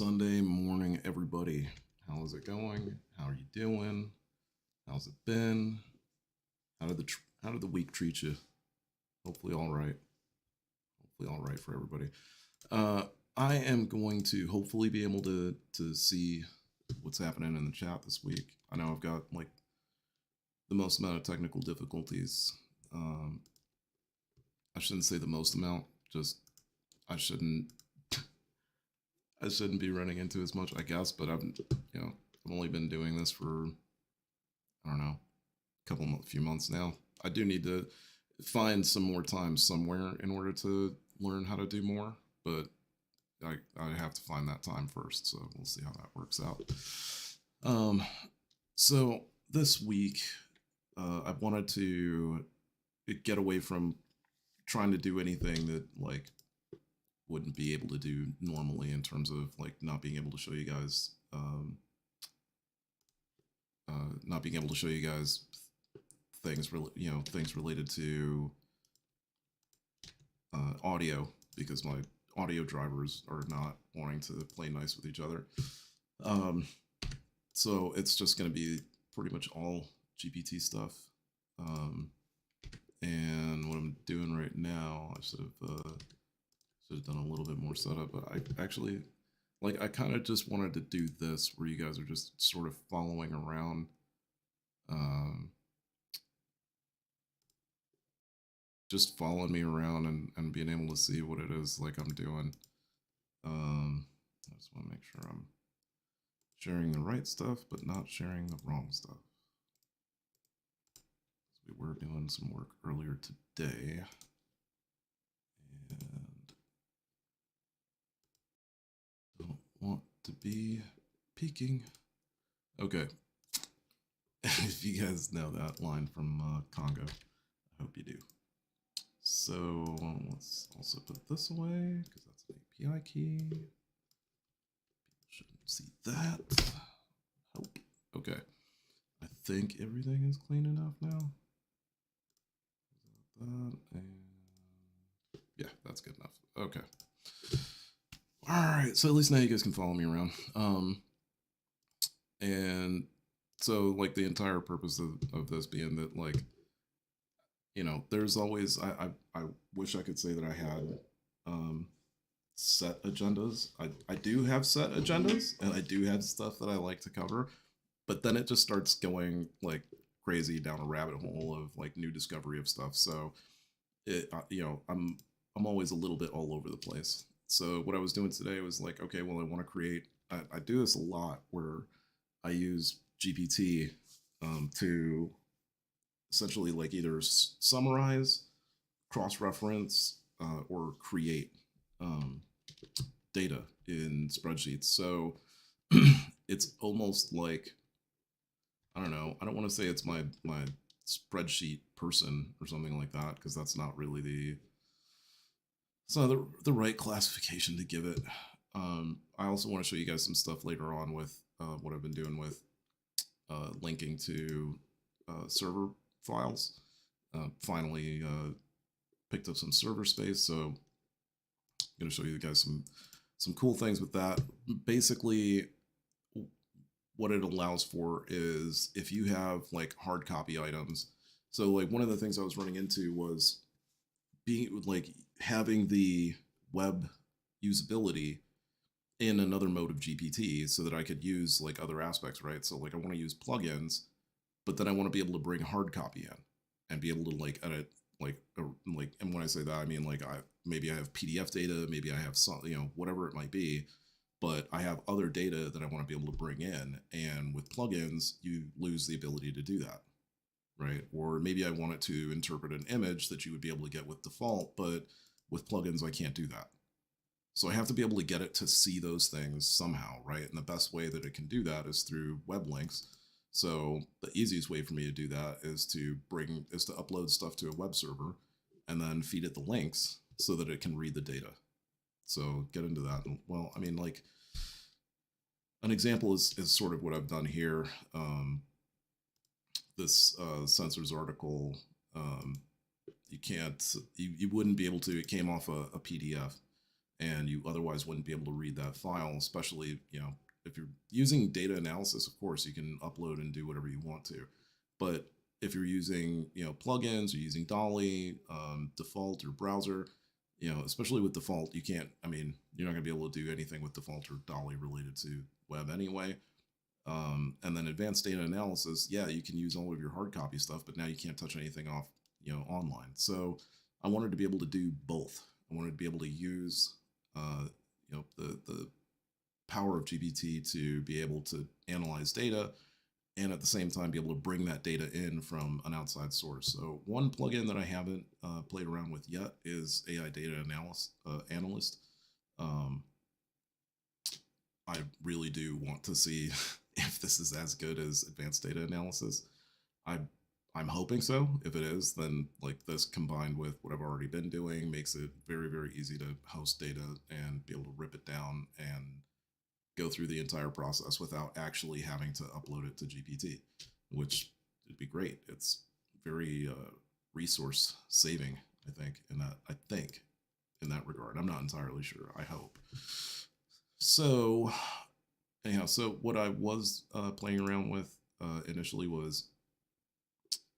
Sunday morning, everybody. How is it going? How are you doing? How's it been? How did the week treat you? Hopefully, all right. Hopefully, all right for everybody. Uh, I am going to hopefully be able to see what's happening in the chat this week. I know I've got like the most amount of technical difficulties. Um, I shouldn't say the most amount. Just I shouldn't I shouldn't be running into as much, I guess. But I've only been doing this for I don't know few months now. I do need to find some more time somewhere in order to learn how to do more, but I have to find that time first. So we'll see how that works out. Um, so this week, I wanted to get away from trying to do anything that like wouldn't be able to do normally in terms of like not being able to show you guys not being able to show you guys things related to audio, because my audio drivers are not wanting to play nice with each other. So it's just going to be pretty much all GPT stuff. And what I'm doing right now, I should have done a little bit more setup, but I actually I kind of just wanted to do this where you guys are just sort of following around. Just following me around and being able to see what it is like I'm doing. I just want to make sure I'm sharing the right stuff, but not sharing the wrong stuff. We were doing some work earlier today, and don't want to be peeking. Okay. If you guys know that line from Congo, I hope you do. So let's also put this away because that's an API key. People shouldn't see that. Hope. Okay. I think everything is clean enough now. That and yeah, that's good enough. Okay. All right. So at least now you guys can follow me around. And so like the entire purpose of this being that like, there's always I wish I could say that I had set agendas. I do have set agendas, and I do have stuff that I like to cover, but then it just starts going like crazy down a rabbit hole of like new discovery of stuff. So I'm always a little bit all over the place. So what I was doing today was like, okay, well, I want to create. I do this a lot where I use GPT to essentially like either summarize, cross-reference, or create data in spreadsheets. So it's almost like, I don't know, I don't want to say it's my spreadsheet person or something like that, because that's not really it's not the right classification to give it. I also want to show you guys some stuff later on with what I've been doing with linking to server files. Finally picked up some server space, so I'm going to show you guys some cool things with that. Basically, what it allows for is if you have like hard copy items. So like one of the things I was running into was being like having the web usability in another mode of GPT so that I could use like other aspects, right? So like I want to use plugins, but then I want to be able to bring hard copy in and be able to like edit and when I say that, I mean like maybe I have PDF data, maybe I have some, whatever it might be, but I have other data that I want to be able to bring in, and with plugins you lose the ability to do that, right? Or maybe I want it to interpret an image that you would be able to get with default, but with plugins I can't do that. So I have to be able to get it to see those things somehow, right? And the best way that it can do that is through web links. So the easiest way for me to do that is to upload stuff to a web server and then feed it the links so that it can read the data. So get into that. Well, I mean, like an example is sort of what I've done here. This sensors article, you wouldn't be able to, it came off a PDF. and you otherwise wouldn't be able to read that file, especially, if you're using data analysis. Of course, you can upload and do whatever you want to, but if you're using, plugins or using Dolly, default or browser, especially with default, you can't, you're not going to be able to do anything with default or Dolly related to web anyway. And then advanced data analysis, yeah, you can use all of your hard copy stuff, but now you can't touch anything off, online. So I wanted to be able to do both. I wanted to be able to use, the power of GPT to be able to analyze data, and at the same time be able to bring that data in from an outside source. So one plugin that I haven't played around with yet is AI Data Analyst. Um, I really do want to see if this is as good as advanced data analysis. I I'm hoping so. If it is, then like this combined with what I've already been doing makes it very, very easy to host data and be able to rip it down and go through the entire process without actually having to upload it to GPT, which would be great. It's very resource saving, I think in that regard. I'm not entirely sure. I hope. So anyhow, so what I was playing around with initially was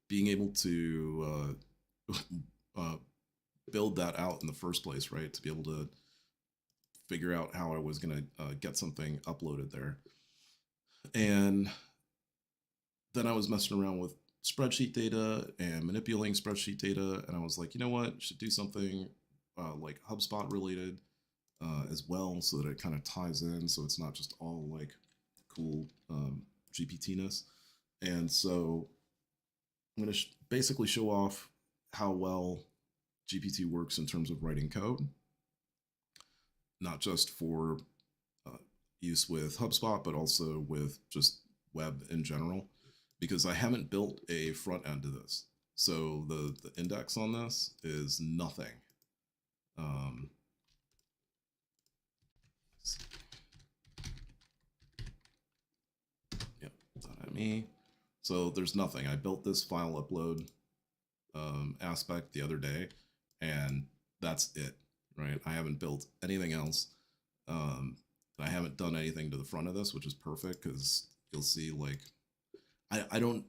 being able to uh, build that out in the first place, right? To be able to figure out how I was going to get something uploaded there. And then I was messing around with spreadsheet data and manipulating spreadsheet data. And I was like, you know what? I should do something like HubSpot related as well, so that it kind of ties in. So it's not just all like cool GPT-ness. And so I'm going to basically show off how well GPT works in terms of writing code, not just for use with HubSpot, but also with just web in general, because I haven't built a front end to this. So the index on this is nothing. Yep, .me. So there's nothing. I built this file upload aspect the other day, and that's it, right? I haven't built anything else. I haven't done anything to the front of this, which is perfect because you'll see like I don't,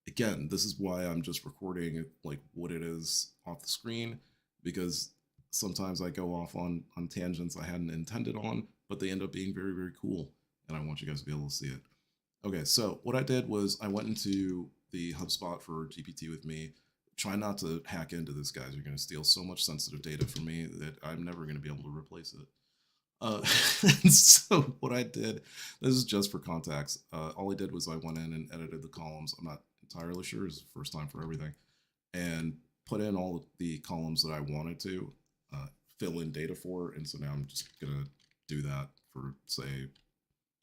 again, this is why I'm just recording like what it is off the screen, because sometimes I go off on tangents I hadn't intended on, but they end up being very, very cool, and I want you guys to be able to see it. Okay, so what I did was I went into the HubSpot for GPT with me. Try not to hack into this, guys. You're going to steal so much sensitive data from me that I'm never going to be able to replace it. So what I did, this is just for context. All I did was I went in and edited the columns. I'm not entirely sure. It's the first time for everything. And put in all the columns that I wanted to fill in data for. And so now I'm just going to do that for, say,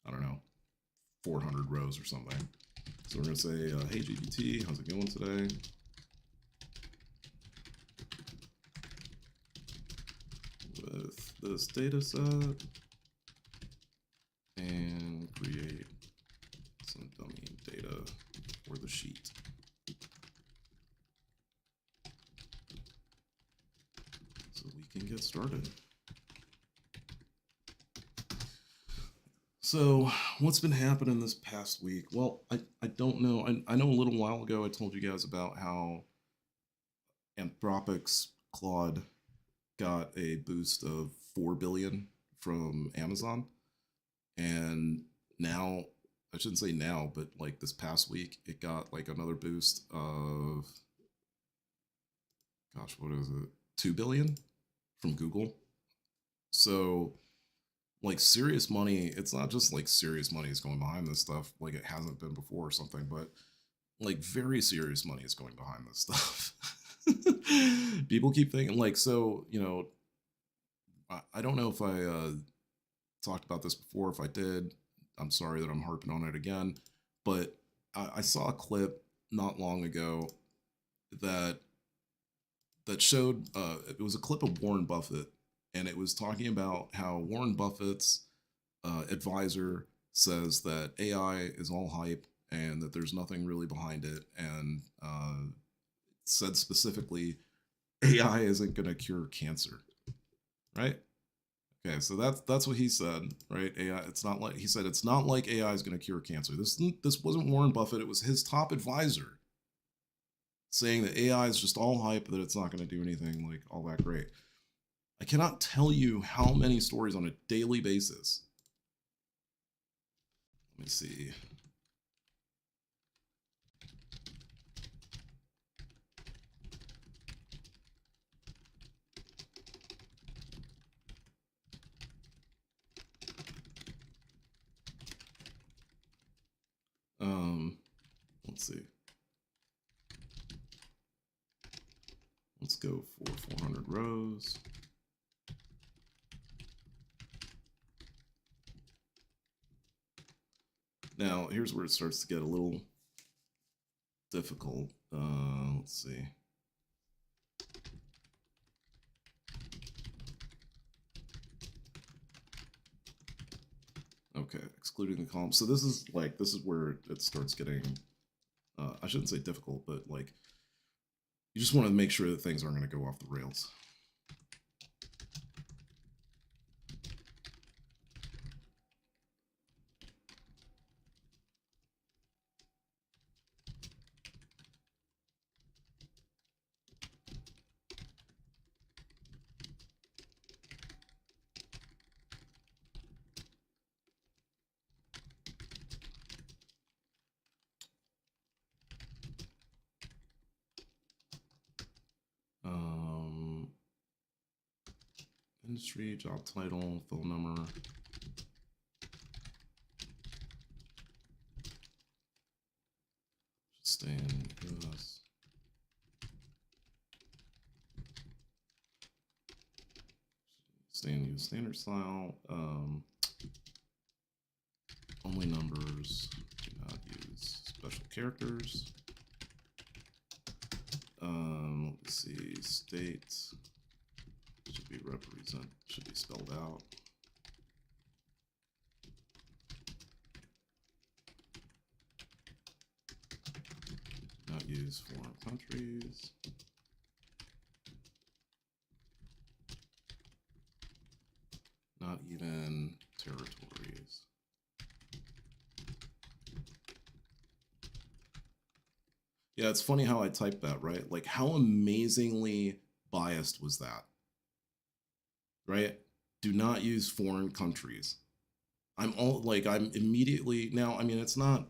I don't know, 400 rows or something. So we're going to say, hey, GPT, how's it going today? With this data set, and create some dummy data for the sheet. So we can get started. So what's been happening this past week? Well, I don't know. I know a little while ago I told you guys about how Anthropic's Claude got a boost of 4 billion from Amazon. And now, I shouldn't say now, but like this past week, it got like another boost of, gosh, what is it? 2 billion from Google. So like serious money, it's not just like serious money is going behind this stuff, like it hasn't been before or something, but like very serious money is going behind this stuff. People keep thinking like, so, I don't know if I talked about this before. If I did, I'm sorry that I'm harping on it again, but I saw a clip not long ago that showed it was a clip of Warren Buffett, and it was talking about how Warren Buffett's advisor says that AI is all hype and that there's nothing really behind it, and said specifically AI isn't going to cure cancer, right? Okay, so that's what he said, right? AI. It's not like he said. It's not like AI is going to cure cancer. This wasn't Warren Buffett. It was his top advisor saying that AI is just all hype. That it's not going to do anything like all that great. I cannot tell you how many stories on a daily basis. Let me see. Um, let's see. Let's go for 400 rows. Now, here's where it starts to get a little difficult. Let's see. Okay, excluding the column. So this is where it starts getting, I shouldn't say difficult, but like, you just want to make sure that things aren't going to go off the rails. Industry, job title, phone number. Stay in US. Stay in US standard style. Only numbers. Do not use special characters. Let's see. State should be spelled out. Not use foreign countries. Not even territories. Yeah, it's funny how I typed that, right? Like, how amazingly biased was that? Right? Do not use foreign countries. I'm immediately now, I mean, it's not,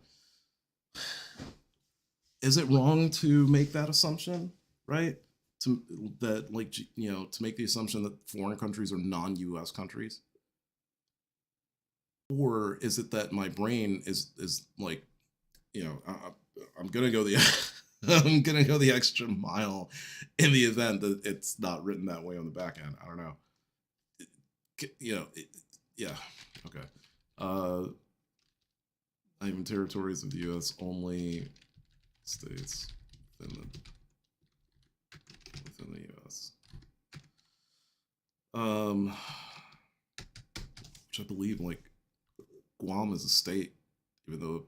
is it wrong to make that assumption, right? To that, like, to make the assumption that foreign countries are non-US countries? Or is it that my brain is like, I'm gonna go the I'm gonna go the extra mile in the event that it's not written that way on the back end. I don't know. Yeah. Okay. Even territories of the U.S. only states within the U.S. Which I believe like Guam is a state, even though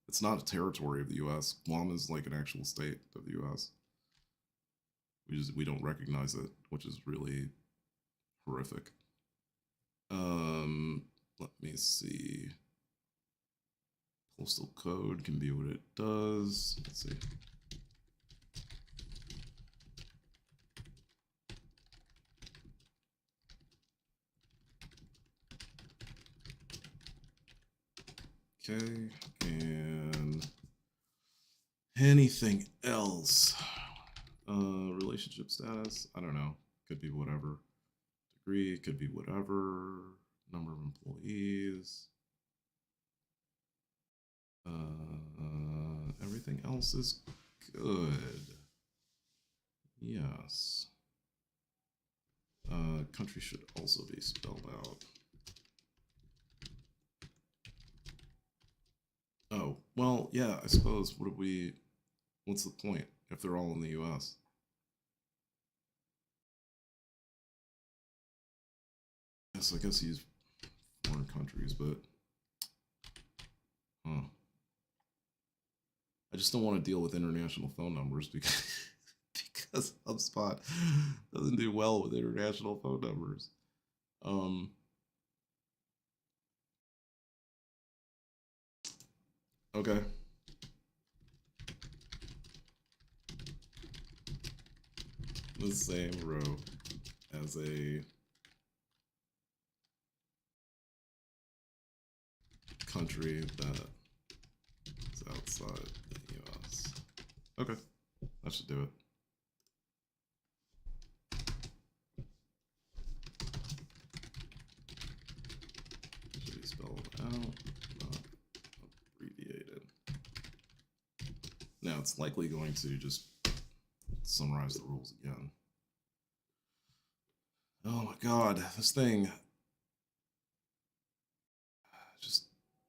it's not a territory of the U.S. Guam is like an actual state of the U.S. We don't recognize it, which is really horrific. Let me see. Postal code can be what it does. Let's see. Okay, and anything else? Relationship status? I don't know. Could be whatever. Degree could be whatever. Number of employees. Everything else is good. Yes. Country should also be spelled out. Oh, well, yeah, I suppose. What's the point if they're all in the US? Yes, I guess use foreign countries, but huh. I just don't want to deal with international phone numbers because HubSpot doesn't do well with international phone numbers. Okay. The same row as a country that is outside the US. Okay, that should do it. Should be spelled out, not abbreviated. Now it's likely going to just summarize the rules again. Oh my god, this thing just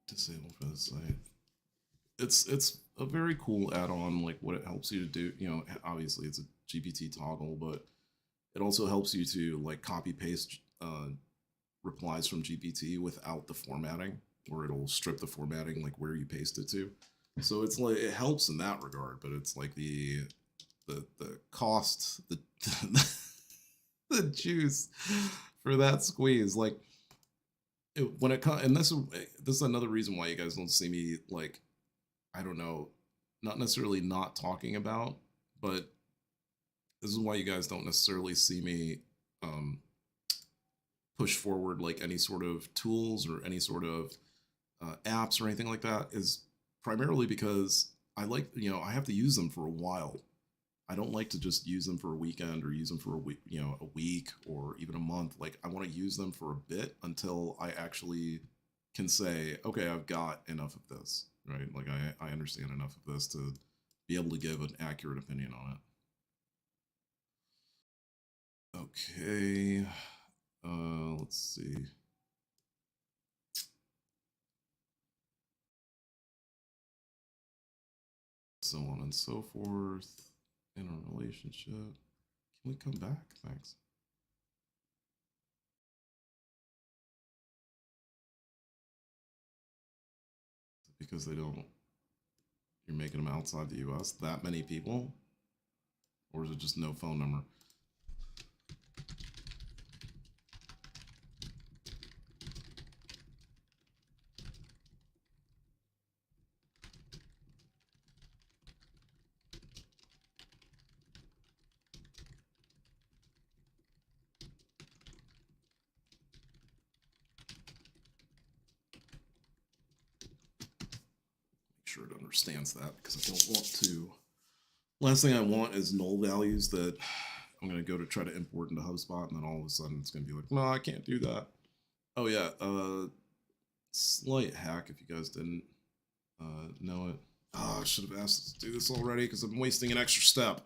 disabled for the site. It's a very cool add-on, like what it helps you to do. You know, obviously it's a GPT toggle, but it also helps you to like copy paste replies from GPT without the formatting, or it'll strip the formatting like where you paste it to. So it's like it helps in that regard, but it's like the cost, the the juice for that squeeze, like when it comes, and this is another reason why you guys don't see me like, I don't know, not necessarily not talking about, but this is why you guys don't necessarily see me um, push forward like any sort of tools or any sort of apps or anything like that, is primarily because I like, you know, I have to use them for a while. I don't like to just use them for a weekend or use them for a week, you know, a week or even a month. Like I want to use them for a bit until I actually can say, okay, I've got enough of this, right? Like I understand enough of this to be able to give an accurate opinion on it. Okay. Let's see. So on and so forth in a relationship. Can we come back? Thanks. Because they don't, you're making them outside the US, that many people? Or is it just no phone number? Make sure it understands that because I don't want to. Last thing I want is null values that I'm going to go to try to import into HubSpot, and then all of a sudden it's going to be like, no, I can't do that. Oh, yeah. Slight hack if you guys didn't know it. Oh, I should have asked to do this already because I'm wasting an extra step.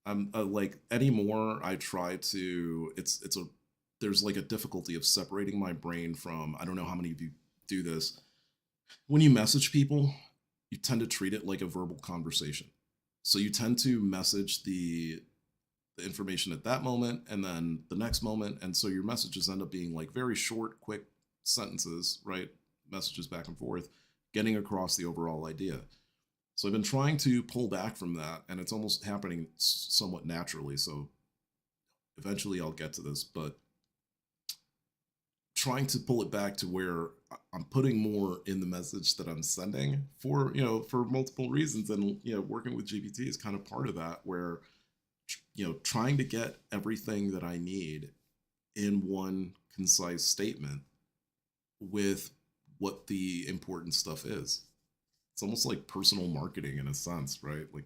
I'm like anymore. I try to. It's a there's like a difficulty of separating my brain from. I don't know how many of you do this. When you message people, you tend to treat it like a verbal conversation. So you tend to message the information at that moment and then the next moment, and so your messages end up being like very short, quick sentences, right? Messages back and forth, getting across the overall idea. So I've been trying to pull back from that, and it's almost happening somewhat naturally. So eventually I'll get to this, but trying to pull it back to where I'm putting more in the message that I'm sending for, you know, for multiple reasons. And, you know, working with GPT is kind of part of that, where, you know, trying to get everything that I need in one concise statement with what the important stuff is. It's almost like personal marketing in a sense, right? Like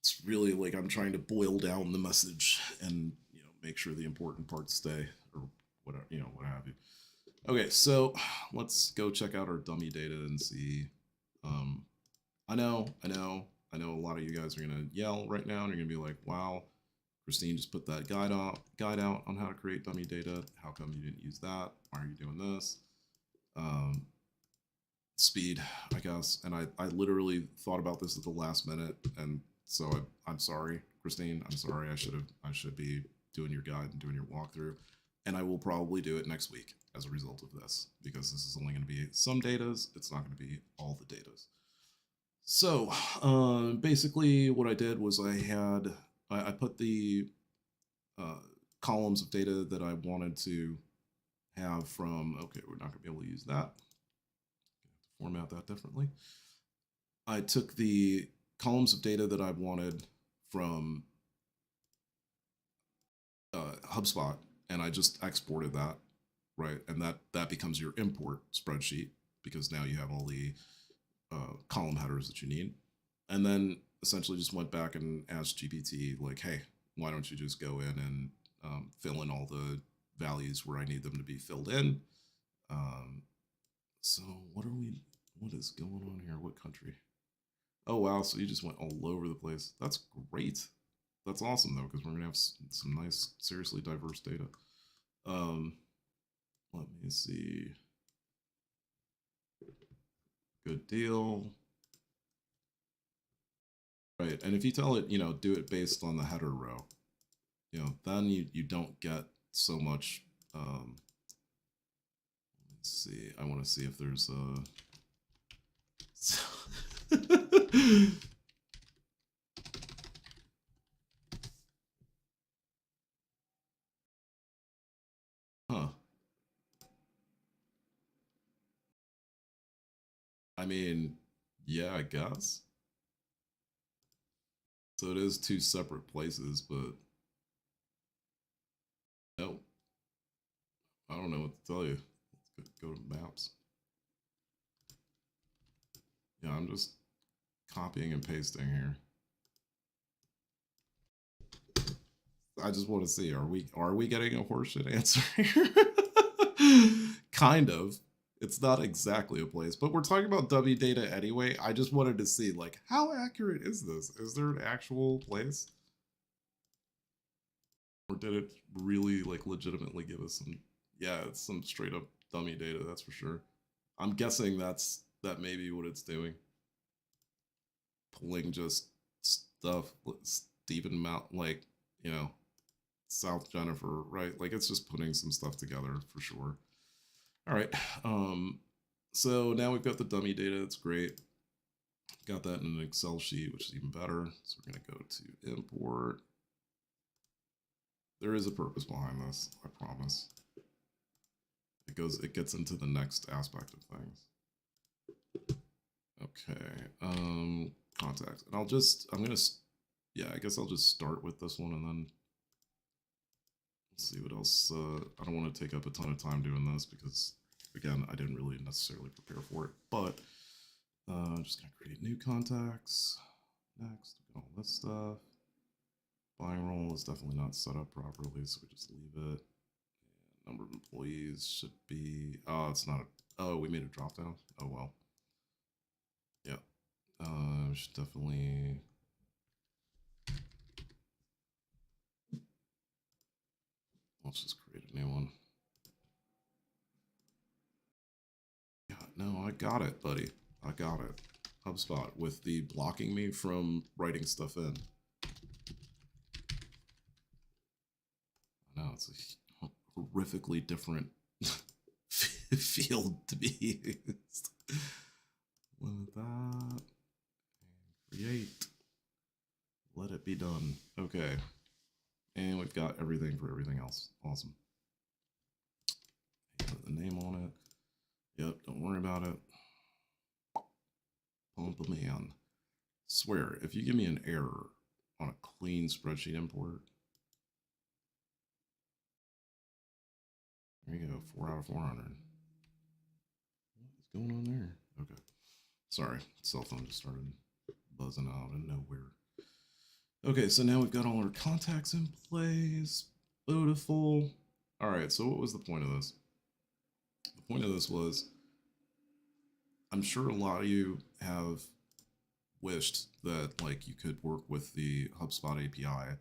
it's really like I'm trying to boil down the message and, you know, make sure the important parts stay, or whatever, you know, what have you. Okay, so let's go check out our dummy data and see. Um, I know a lot of you guys are gonna yell right now and you're gonna be like, wow, Christine just put that guide out on how to create dummy data. How come you didn't use that? Why are you doing this? Um, Speed, I guess. And I literally thought about this at the last minute, and so I'm sorry, Christine. I'm sorry. I should be doing your guide and doing your walkthrough, and I will probably do it next week as a result of this, because this is only going to be some datas. It's not going to be all the datas. So basically, what I did was I put the uh, columns of data that I wanted to have from, okay, we're not going to be able to use that. Format that differently. I took the columns of data that I wanted from HubSpot and I just exported that, right? And that becomes your import spreadsheet because now you have all the column headers that you need. And then essentially just went back and asked GPT, like, hey, why don't you just go in and fill in all the values where I need them to be filled in? So what is going on here? What country? Oh, wow. So you just went all over the place. That's great. That's awesome, though, because we're going to have some nice, seriously diverse data. Let me see. Good deal. Right. And if you tell it, do it based on the header row, then you don't get so much. Let's see. I want to see if there's a. Huh. I mean, yeah, I guess. So it is two separate places, but no, I don't know what to tell you. Let's go to maps. Yeah, I'm just copying and pasting here. I just want to see, are we getting a horseshit answer here? Kind of. It's not exactly a place, but we're talking about dummy data anyway. I just wanted to see, like, how accurate is this? Is there an actual place? Or did it really, like, legitimately give us some, yeah, it's some straight up dummy data, that's for sure. I'm guessing that may be what it's doing. Pulling just stuff, Stephen Mount, like, South Jennifer, right? Like, it's just putting some stuff together for sure. All right. So now we've got the dummy data. It's great. Got that in an Excel sheet, which is even better. So we're going to go to import. There is a purpose behind this, I promise. It gets into the next aspect of things. Okay. Contact. And I guess I'll just start with this one and then let's see what else. I don't want to take up a ton of time doing this because, again, I didn't really necessarily prepare for it. But I'm just going to create new contacts. Next, all this stuff. Buying role is definitely not set up properly, so we just leave it. And number of employees should be. Oh, it's not. Oh, we made a drop down. Oh well. Yeah. We should definitely. Let's just create a new one. Yeah, no, I got it, buddy. I got it. HubSpot with the blocking me from writing stuff in. I know it's a horrifically different field to be used. Limit that. And create. Let it be done. Okay. And we've got everything for everything else. Awesome. Put the name on it. Yep, don't worry about it. Pump man. Swear, if you give me an error on a clean spreadsheet import, there you go, 4 out of 400. What is going on there? Okay. Sorry, cell phone just started buzzing out of nowhere. Okay, so now we've got all our contacts in place. Beautiful. All right, so what was the point of this? The point of this was, I'm sure a lot of you have wished that like you could work with the HubSpot API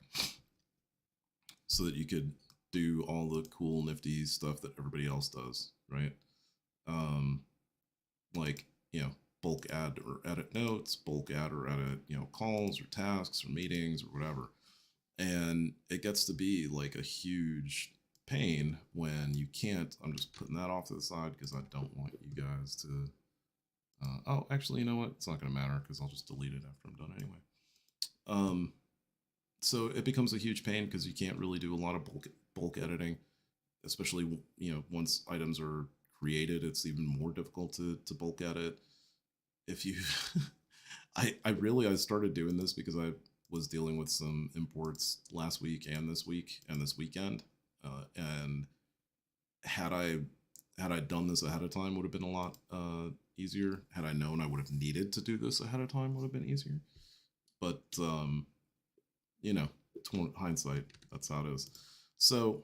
so that you could do all the cool nifty stuff that everybody else does, right? Like, bulk add or edit notes, bulk add or edit, calls or tasks or meetings or whatever. And it gets to be like a huge pain when you can't. I'm just putting that off to the side because I don't want you guys to. Oh, actually, you know what? It's not going to matter because I'll just delete it after I'm done anyway. So it becomes a huge pain because you can't really do a lot of bulk editing. especially, once items are created, it's even more difficult to bulk edit. If you, I started doing this because I was dealing with some imports last week and this week and this weekend, and had I had I done this ahead of time, would have been a lot easier. Had I known I would have needed to do this ahead of time, would have been easier. But you know, hindsight, that's how it is. So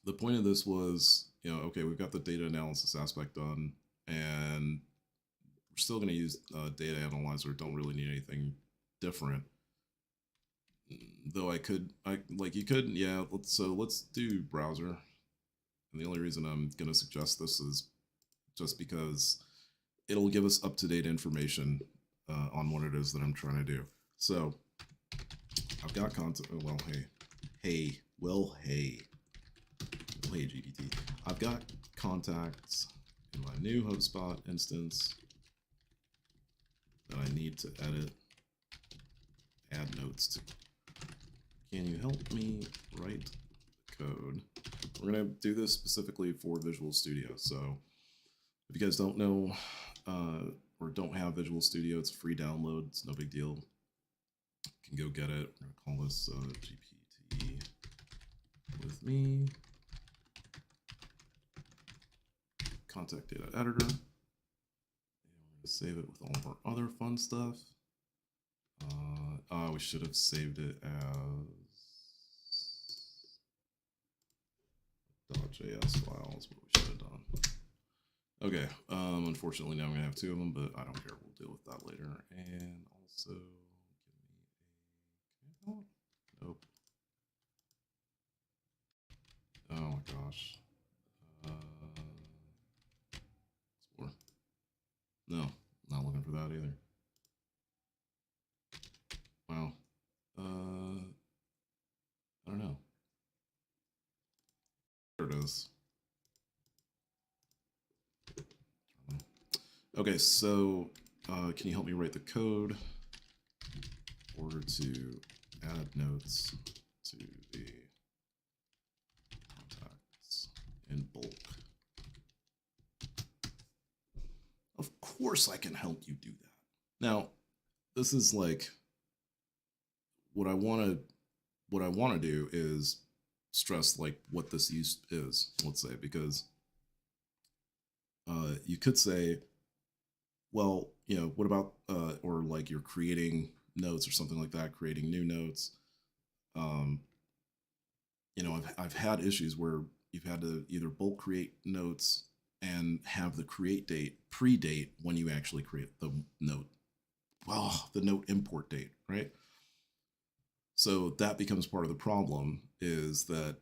the point of this was, okay, we've got the data analysis aspect done, and we're still going to use data analyzer. Don't really need anything different. Though you could, yeah. Let's do browser. And the only reason I'm going to suggest this is just because it'll give us up-to-date information on what it is that I'm trying to do. So I've got content. Oh, well, hey, GPT. I've got contacts in my new HubSpot instance that I need to add notes to. Can you help me write the code? We're going to do this specifically for Visual Studio. So if you guys don't know or don't have Visual Studio, it's a free download. It's no big deal. You can go get it. We're going to call this GPT with me. Contact data editor. And we're going to save it with all of our other fun stuff. We should have saved it as .js file is what we should have done. Okay, unfortunately now I'm gonna have two of them, but I don't care. We'll deal with that later. And also, give me a, nope. Oh my gosh. Explore. No, not looking for that either. Wow. I don't know. There it is. Okay, so can you help me write the code in order to add notes to the contacts in bulk? Of course I can help you do that. Now, this is like what I want to do is stress like what this use is, let's say, because you could say, well, what about or like you're creating notes or something like that, creating new notes. I've had issues where you've had to either bulk create notes and have the create date predate when you actually create the note. Well, the note import date, right? So that becomes part of the problem, is that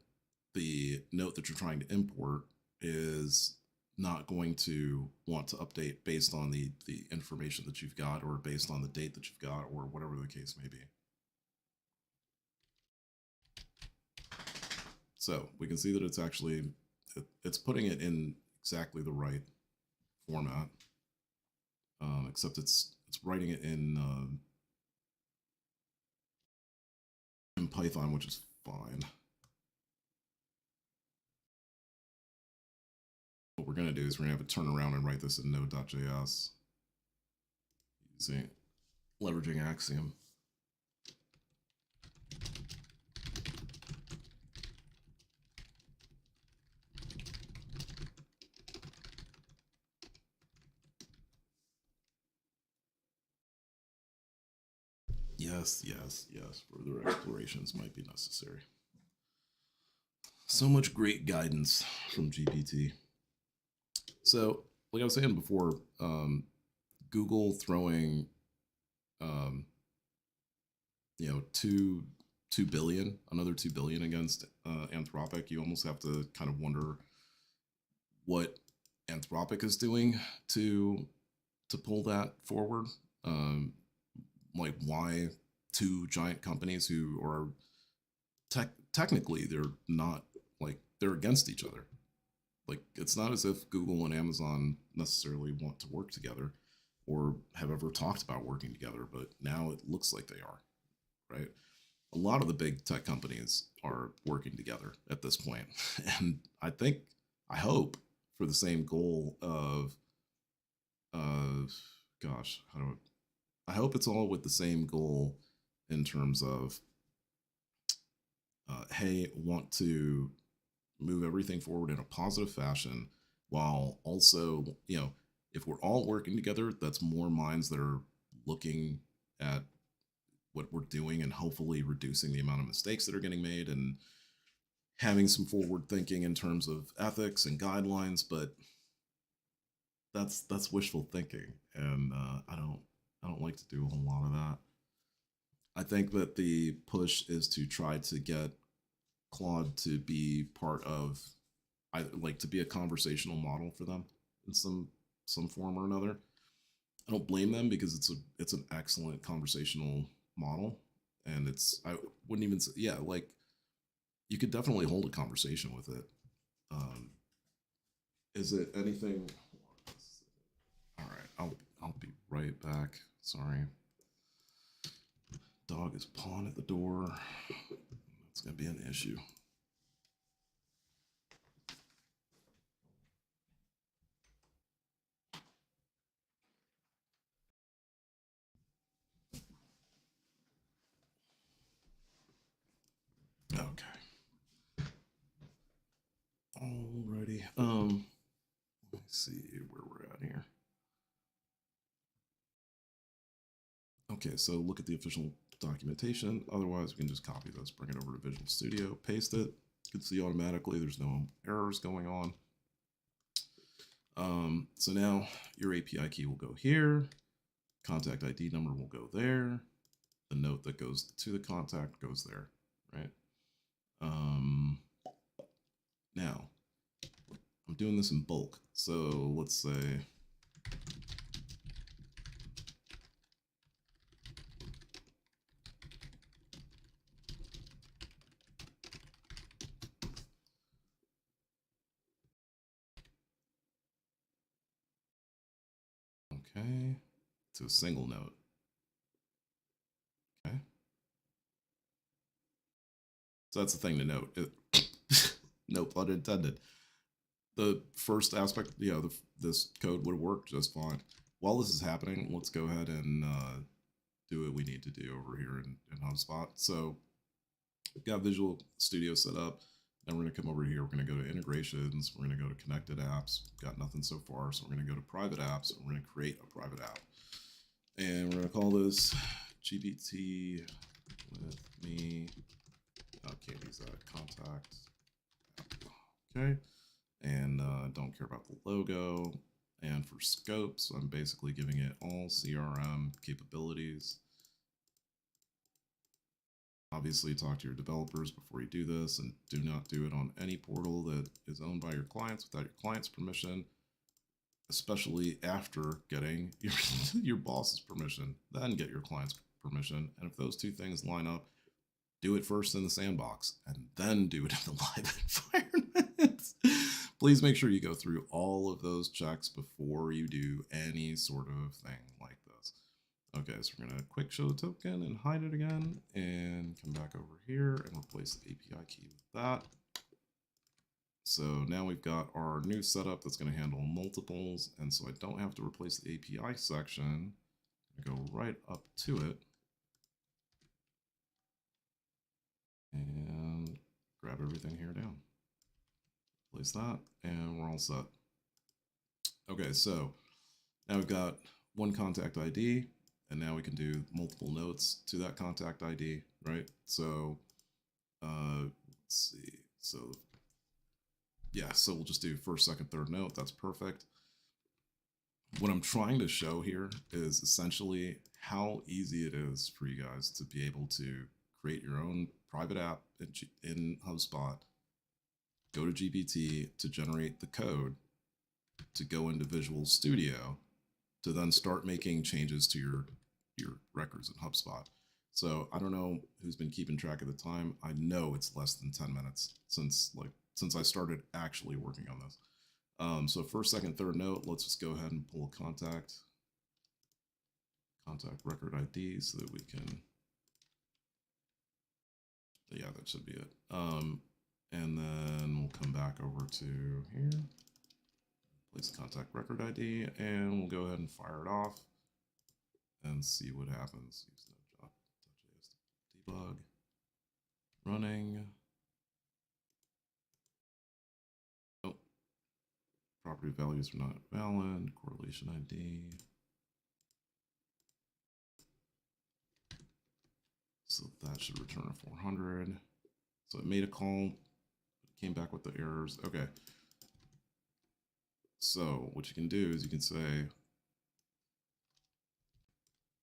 the note that you're trying to import is not going to want to update based on the information that you've got, or based on the date that you've got, or whatever the case may be. So we can see that it's actually, it's putting it in exactly the right format, except it's writing it in Python, which is fine. What we're going to do is we're going to have to turn around and write this in node.js using leveraging Axiom. Yes. Further explorations might be necessary. So much great guidance from GPT. So, like I was saying before, Google throwing, another 2 billion against Anthropic, you almost have to kind of wonder what Anthropic is doing to pull that forward. Like, why two giant companies who are technically they're not, like, they're against each other. Like, it's not as if Google and Amazon necessarily want to work together or have ever talked about working together, but now it looks like they are, right? a lot of the big tech companies are working together at this point. And I hope for the same goal of, gosh, I hope it's all with the same goal in terms of, hey, want to move everything forward in a positive fashion while also, if we're all working together, that's more minds that are looking at what we're doing and hopefully reducing the amount of mistakes that are getting made and having some forward thinking in terms of ethics and guidelines. But that's wishful thinking, and I don't like to do a whole lot of that. I think that the push is to try to get Claude to be part of, I like to be a conversational model for them in some form or another. I don't blame them because it's an excellent conversational model, and I wouldn't even say, yeah, like you could definitely hold a conversation with it. Um, is it anything? All right, I'll be right back. Sorry, dog is pawing at the door. That's gonna be an issue. Okay. Alrighty. Let's see where we're at here. Okay, so look at the official documentation. Otherwise, we can just copy this, bring it over to Visual Studio, paste it. You can see automatically there's no errors going on. So now your API key will go here. Contact ID number will go there. The note that goes to the contact goes there, right? Now, I'm doing this in bulk. So let's say, okay, to a single note. Okay. So that's the thing to note. No pun intended. The first aspect, this code would work just fine. While this is happening, let's go ahead and do what we need to do over here in HubSpot. So we've got Visual Studio set up. Then we're going to come over here. We're going to go to integrations. We're going to go to connected apps. Got nothing so far. So we're going to go to private apps. And we're going to create a private app. And we're going to call this GPT with me. Can't use that. Contact. Okay. And don't care about the logo. And for scopes, I'm basically giving it all CRM capabilities. Obviously, talk to your developers before you do this, and do not do it on any portal that is owned by your clients without your client's permission, especially after getting your boss's permission. Then get your client's permission. And if those two things line up, do it first in the sandbox and then do it in the live environment. Please make sure you go through all of those checks before you do any sort of thing like this. Okay, so we're going to quick show the token and hide it again and come back over here and replace the API key with that. So now we've got our new setup that's going to handle multiples. And so I don't have to replace the API section. I'm going to go right up to it and grab everything here down. Place that, and we're all set. Okay, so now we've got one contact ID, and now we can do multiple notes to that contact ID, right? So let's see. So yeah, so we'll just do first, second, third note. That's perfect. What I'm trying to show here is essentially how easy it is for you guys to be able to create your own private app in HubSpot, go to GPT to generate the code, to go into Visual Studio, to then start making changes to your records in HubSpot. So I don't know who's been keeping track of the time. I know it's less than 10 minutes since I started actually working on this. So first, second, third note, let's just go ahead and pull a contact record ID so that we can Yeah, that should be it. And then we'll come back over to here, place contact record ID, and we'll go ahead and fire it off and see what happens. Use Node.js to debug. Running. Oh, property values are not valid. Correlation ID. So that should return a 400. So it made a call, it came back with the errors. Okay. So what you can do is you can say,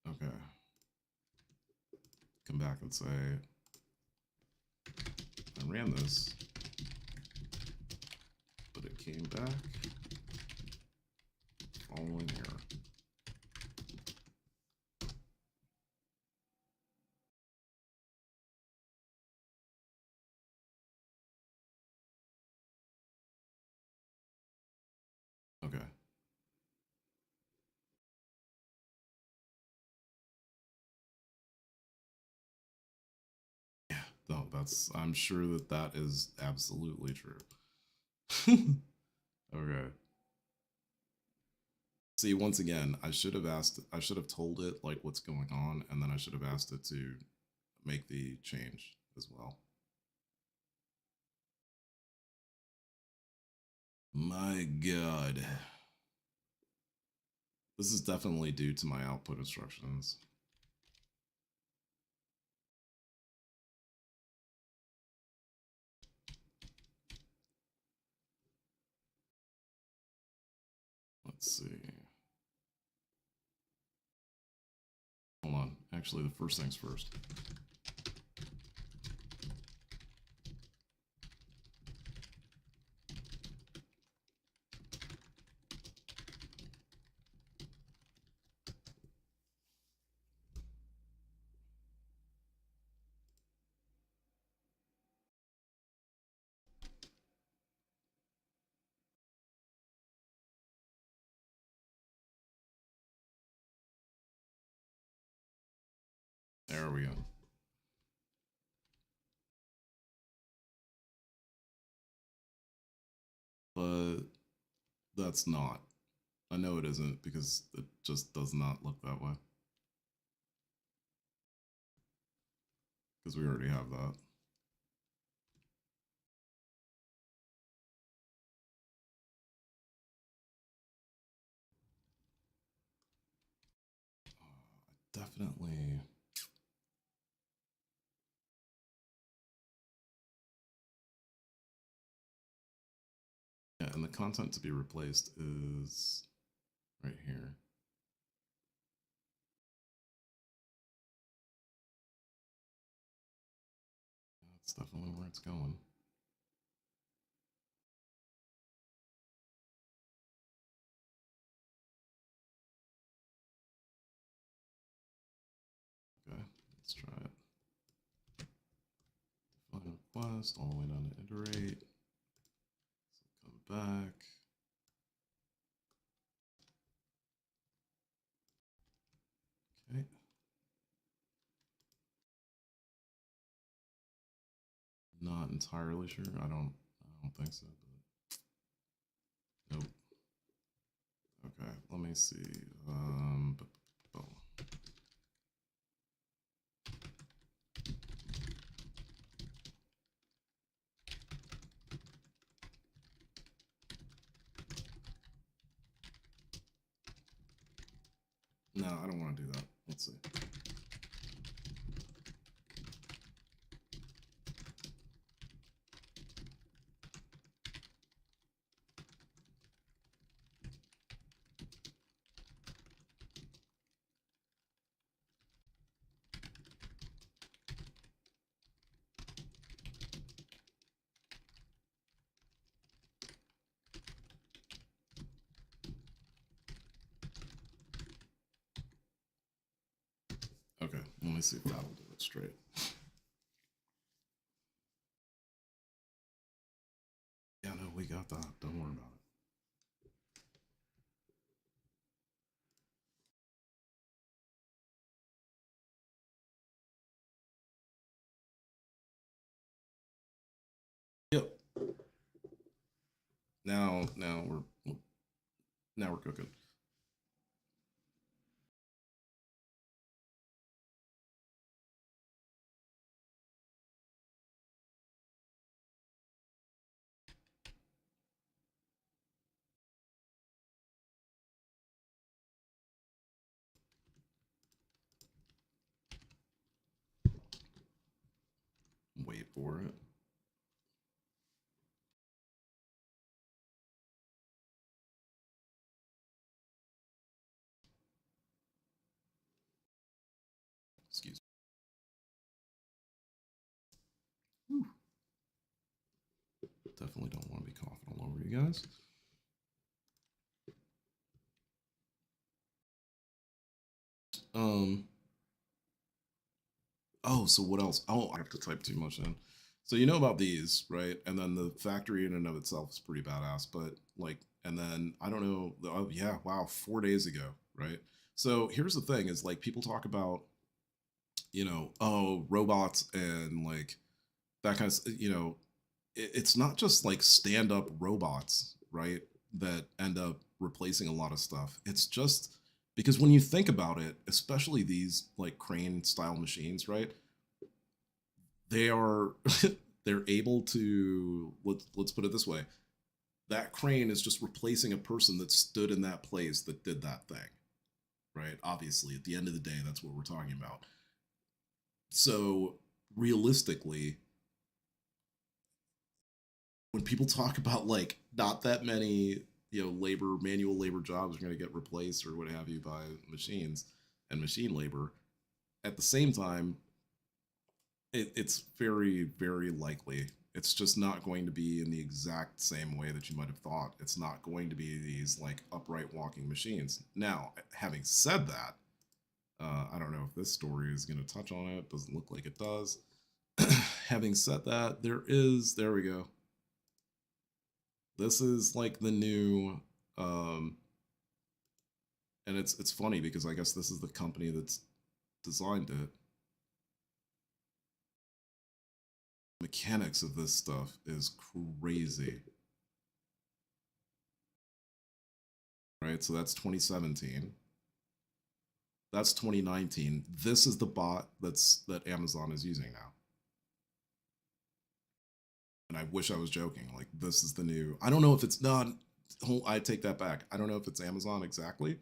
okay, come back and say, I ran this, but it came back following error. Okay. Yeah, no, I'm sure that is absolutely true. Okay. See, once again, I should have told it like what's going on, and then I should have asked it to make the change as well. My God. This is definitely due to my output instructions. Let's see. Hold on. Actually, the first things first. There we go. But that's not. I know it isn't because it just does not look that way. Because we already have that. Definitely. Yeah, and the content to be replaced is right here. That's definitely where it's going. Okay, let's try it. Define request all the way down to iterate. So come back. Okay. Not entirely sure. I don't think so. But nope. Okay, let me see. No, I don't want to do that. Let's see. Okay, let me see if that'll do it straight. Yeah, no, we got that. Don't worry about it. Now we're cooking. Wait for it. Excuse me. Definitely don't want to be coughing all over you guys. Oh, so what else? Oh, I have to type too much in. So you know about these, right? And then the factory in and of itself is pretty badass, but like, and then I don't know. Oh yeah, wow, 4 days ago, right? So here's the thing: is like people talk about, oh, robots and like that kind of, it's not just like stand up robots, right? That end up replacing a lot of stuff. It's just because when you think about it, especially these like crane style machines, right? They are they're able to let's put it this way. That crane is just replacing a person that stood in that place that did that thing, right? Obviously, at the end of the day, that's what we're talking about. So realistically, when people talk about like not that many manual labor jobs are going to get replaced or what have you by machines and machine labor, at the same time it's very very likely it's just not going to be in the exact same way that you might have thought. It's not going to be these like upright walking machines. Now, having said that, I don't know if this story is going to touch on it. Doesn't look like it does. Having said that, there we go. This is like the new, um, and it's funny because I guess this is the company that's designed it. Mechanics of this stuff is crazy, right? So that's 2017. That's 2019. This is the bot that Amazon is using now. And I wish I was joking. Like this is the new. I don't know if it's not. I take that back. I don't know if it's Amazon exactly.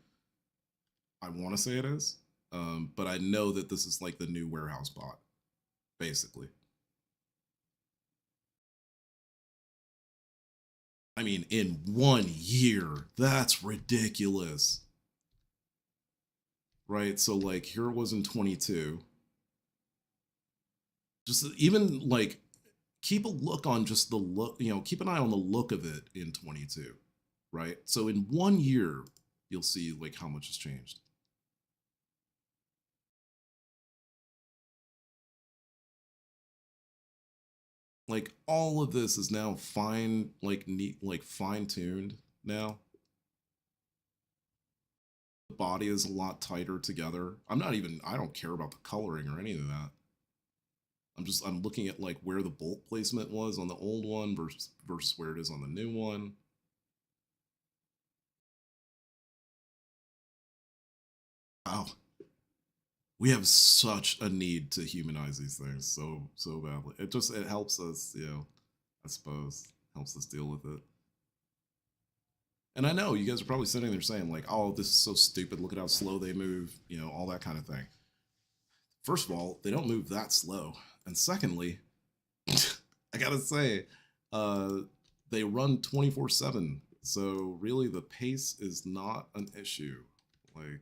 I want to say it is, but I know that this is like the new warehouse bot, basically. I mean, in 1 year, that's ridiculous, right? So like here it was in 22. Just even like keep a look on just the look, keep an eye on the look of it in 22, right? So in 1 year, you'll see like how much has changed. Like all of this is now fine, like neat, like fine tuned now. The body is a lot tighter together. I don't care about the coloring or any of that. I'm looking at like where the bolt placement was on the old one versus where it is on the new one. Wow, we have such a need to humanize these things so badly. It helps us, I suppose helps us deal with it. And I know you guys are probably sitting there saying like, "Oh, this is so stupid. Look at how slow they move," all that kind of thing. First of all, they don't move that slow, and secondly, I gotta say, uh, they run 24/7. So really, the pace is not an issue. Like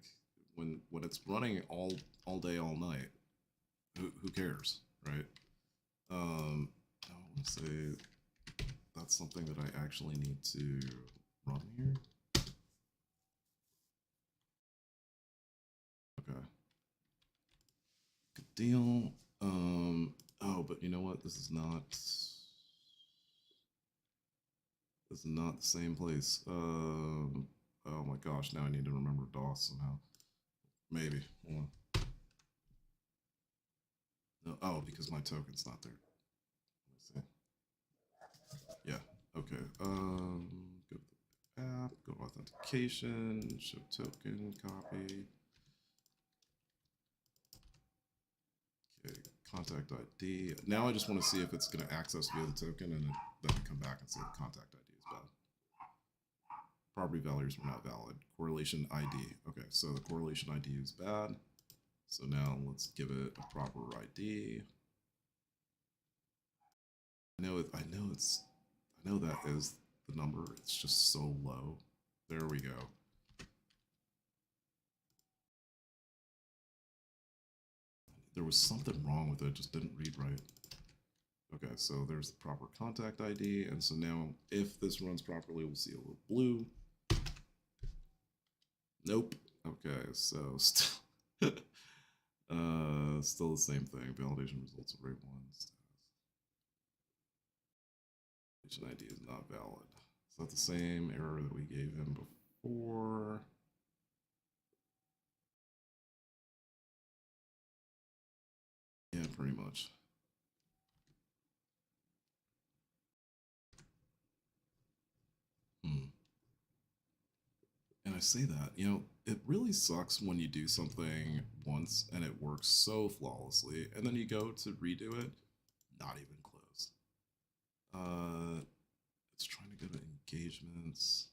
when it's running all day, all night, who cares, right? I want to say that's something that I actually need to run here. Okay, good deal. Oh, but you know what? This is not. This is not the same place. Oh my gosh! Now I need to remember DOS somehow. Maybe. Hold on. No, oh, because my token's not there. Let's see. Yeah. Okay. authentication, show token, copy. Okay, contact ID. Now I just want to see if it's going to access via the token and then come back and say the contact ID is bad. Property values were not valid. Correlation ID. Okay, so the correlation ID is bad. So now let's give it a proper ID. I know that is the number. It's just so low. There we go. There was something wrong with it. It just didn't read right. Okay, so there's the proper contact ID. And so now if this runs properly, we'll see a little blue. Nope. Okay, so still still the same thing. Validation results array 1. Validation ID is not valid. Is that the same error that we gave him before? Yeah, pretty much. And I say that, you know, it really sucks when you do something once and it works so flawlessly, and then you go to redo it, not even close. It's trying to go to engagements.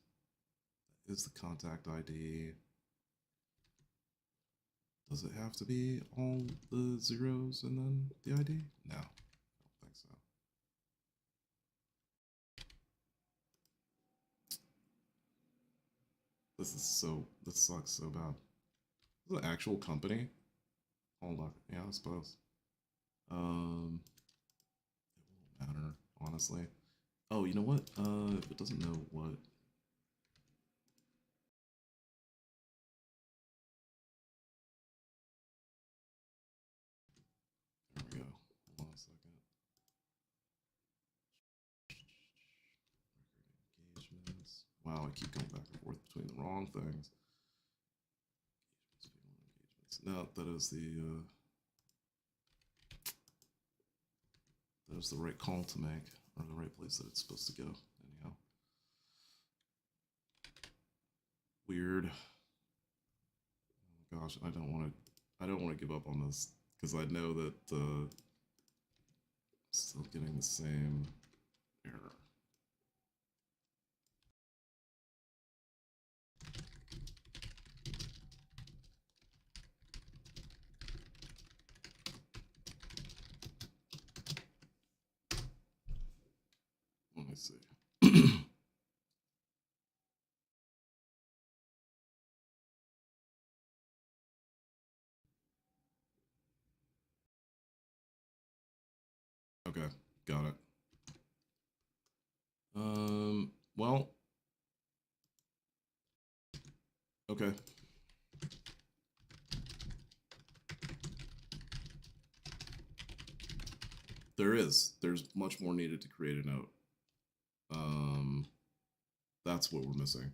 That is the contact ID. Does it have to be all the zeros and then the ID? No, I don't think so. This sucks so bad. This is an actual company. Hold on, yeah, I suppose. It won't matter, honestly. Oh, you know what? If it doesn't know what. There we go. Hold on a second. Engagements. Wow, I keep going back and forth between the wrong things. No, that is the right call to make, or the right place that it's supposed to go. Anyhow, weird. Oh gosh, I don't want to give up on this because I know that I'm still getting the same error. Let me see. Okay, got it. Well, okay. There's much more needed to create a note. That's what we're missing.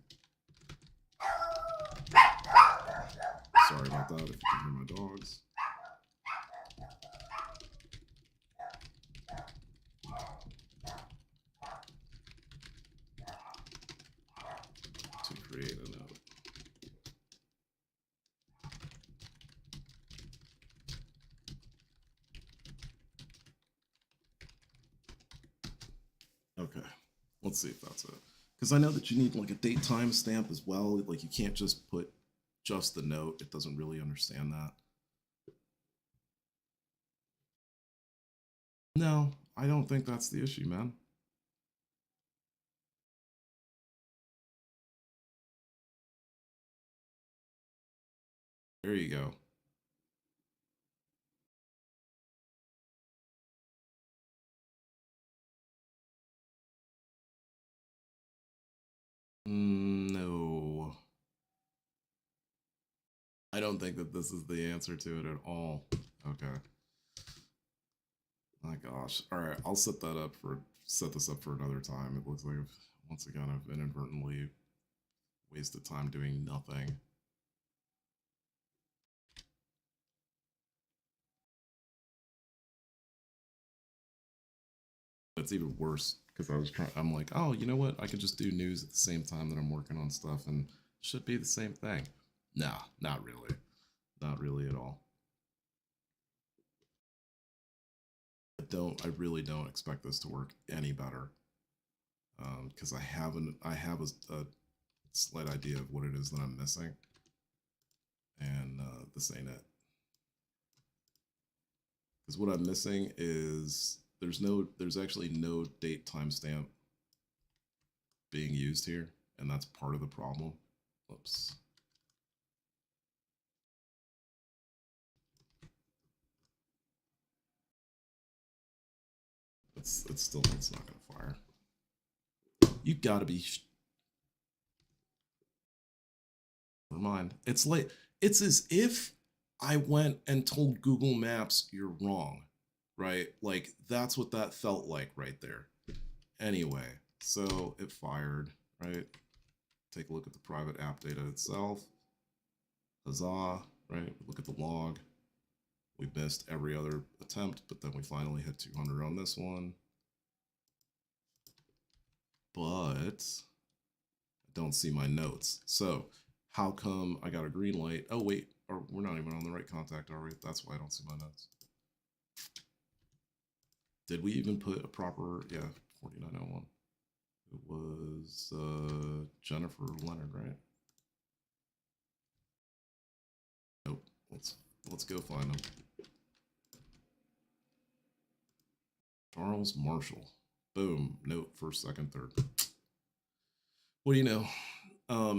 Sorry about that if you can hear my dogs. To create a note. Okay, let's see if that's it. Because I know that you need like a date time stamp as well. Like you can't just put just the note. It doesn't really understand that. No, I don't think that's the issue, man. There you go. No. I don't think that this is the answer to it at all. Okay. My gosh. All right, I'll set this up for another time. It looks like once again I've inadvertently wasted time doing nothing. That's even worse because I'm like, oh, you know what? I could just do news at the same time that I'm working on stuff and it should be the same thing. Nah, not really. Not really at all. I really don't expect this to work any better. Because I have a slight idea of what it is that I'm missing. And this ain't it. Because what I'm missing is there's actually no date timestamp being used here, and that's part of the problem. Whoops. It's not gonna fire. You gotta be. Never mind. It's as if I went and told Google Maps you're wrong, right? Like that's what that felt like right there. Anyway, so it fired, right? Take a look at the private app data itself. Huzzah, right? Look at the log. We missed every other attempt, but then we finally hit 200 on this one. But I don't see my notes. So how come I got a green light? Oh, wait, or we're not even on the right contact, are we? That's why I don't see my notes. Did we even put a proper, yeah, 4901. It was Jennifer Leonard, right? Nope. Let's go find him. Charles Marshall. Boom. Note, first, second, third. What do you know?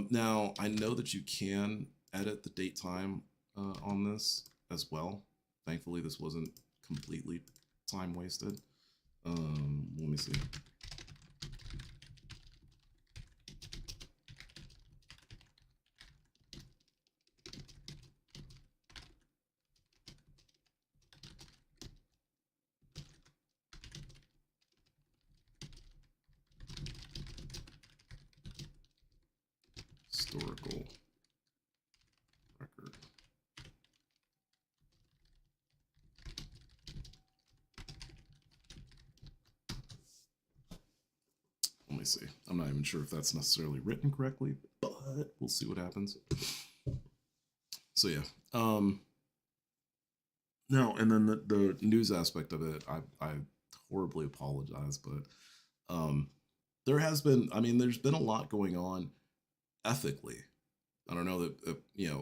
Now, I know that you can edit the date time on this as well. Thankfully, this wasn't completely time wasted. Let me see. Historical record. Let me see. I'm not even sure if that's necessarily written correctly, but we'll see what happens. So yeah. No, and then the news aspect of it, I horribly apologize, but there has been, I mean, there's been a lot going on ethically. I don't know that,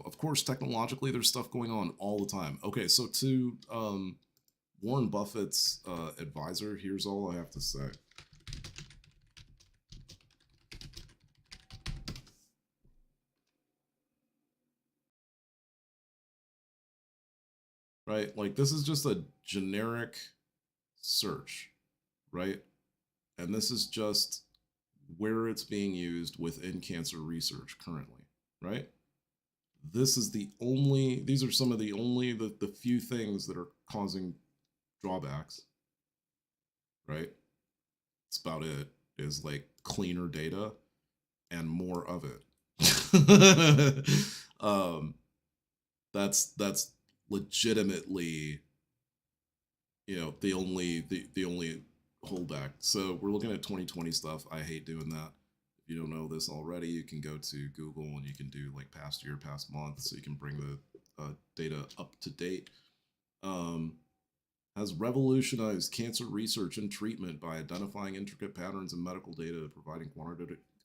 of course, technologically, there's stuff going on all the time. Okay, so to Warren Buffett's advisor, here's all I have to say. Right? Like, this is just a generic search, right? And this is just where it's being used within cancer research currently, right? These are some of the few things that are causing drawbacks, right? That's about it, is like cleaner data and more of it. That's legitimately, the only holdback. So we're looking at 2020 stuff. I hate doing that. If you don't know this already, you can go to Google and you can do like past year, past month, so you can bring the data up to date. Has revolutionized cancer research and treatment by identifying intricate patterns in medical data, providing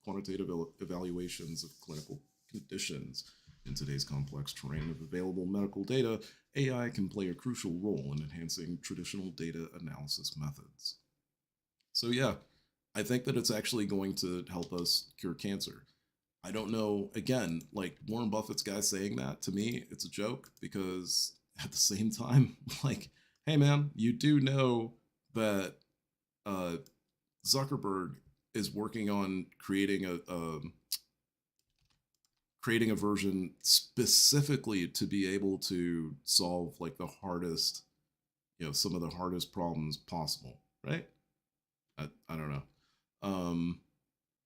quantitative evaluations of clinical conditions. In today's complex terrain of available medical data, AI can play a crucial role in enhancing traditional data analysis methods. So yeah, I think that it's actually going to help us cure cancer. I don't know, again, like Warren Buffett's guy saying that, to me, it's a joke, because at the same time, like, hey man, you do know that Zuckerberg is working on creating a version specifically to be able to solve like the hardest, some of the hardest problems possible, right? I don't know.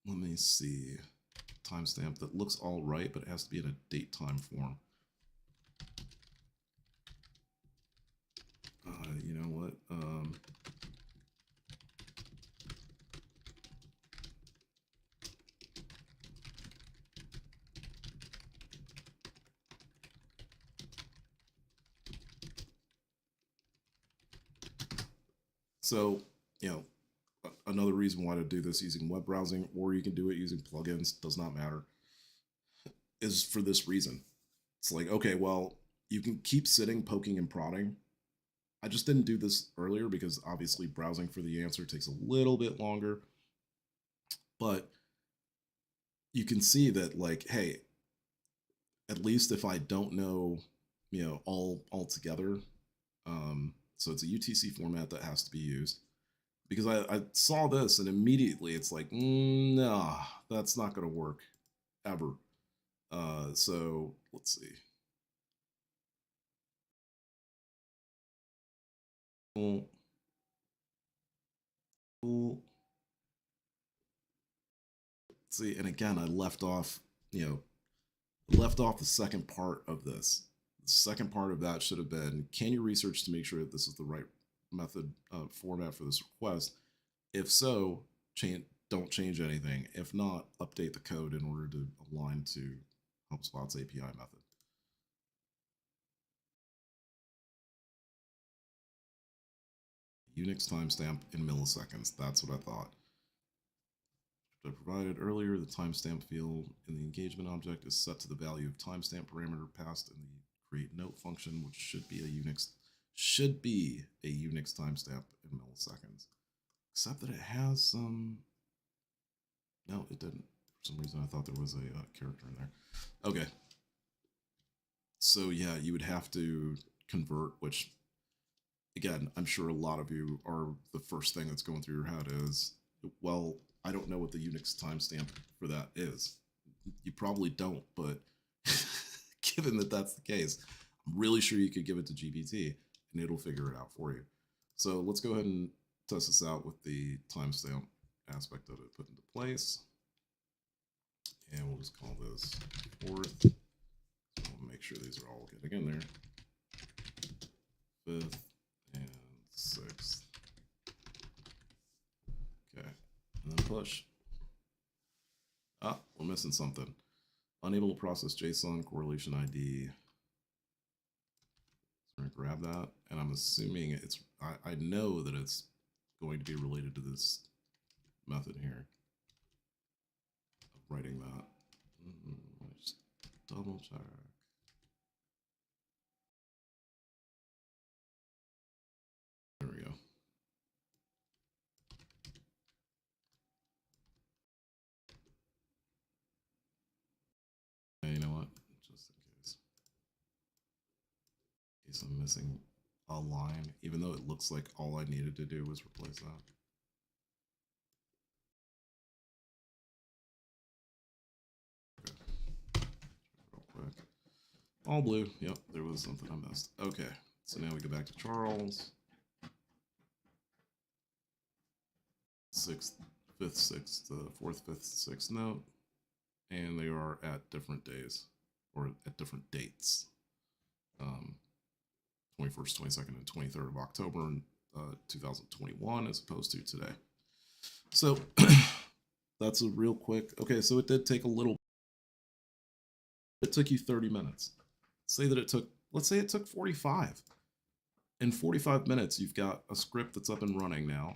Let me see. Timestamp that looks all right, but it has to be in a date time form. You know what? So, you know, another reason why to do this using web browsing, or you can do it using plugins, does not matter, is for this reason. It's like, okay, well, you can keep sitting, poking and prodding. I just didn't do this earlier because obviously browsing for the answer takes a little bit longer. But you can see that, like, hey, at least if I don't know, all together, so it's a UTC format that has to be used. Because I saw this and immediately it's like, nah, that's not going to work ever. So let's see. Cool. Cool. See, and again, I left off the second part of this. The second part of that should have been, can you research to make sure that this is the right method format for this request? If so, don't change anything. If not, update the code in order to align to HubSpot's API method. Unix timestamp in milliseconds. That's what I thought. I provided earlier, the timestamp field in the engagement object is set to the value of timestamp parameter passed in the create note function, which should be a Unix timestamp in milliseconds. Except that it has some. No, it didn't. For some reason, I thought there was a character in there. Okay. So yeah, you would have to convert, which again, I'm sure a lot of you are, the first thing that's going through your head is, well, I don't know what the Unix timestamp for that is. You probably don't, but given that that's the case, I'm really sure you could give it to GPT and it'll figure it out for you. So let's go ahead and test this out with the timestamp aspect of it put into place. And we'll just call this fourth. So we'll make sure these are all getting in there. Fifth and sixth. Okay, and then push. Ah, we're missing something. Unable to process JSON correlation ID. So I'm gonna grab that, and I'm assuming it's, I know that it's going to be related to this method here of writing that. Just double check. There we go. Hey, you know what? Just in case I'm missing a line, even though it looks like all I needed to do was replace that. Okay. Real quick. All blue. Yep, there was something I missed. Okay, so now we go back to Charles. Sixth, fifth, sixth, fourth, fifth, sixth note, and they are at different days or at different dates. 21st, 22nd, and 23rd of October in 2021 as opposed to today. So that's a real quick. Okay, so it did take a little. It took you 30 minutes. Say that it took, let's say it took 45. In 45 minutes, you've got a script that's up and running now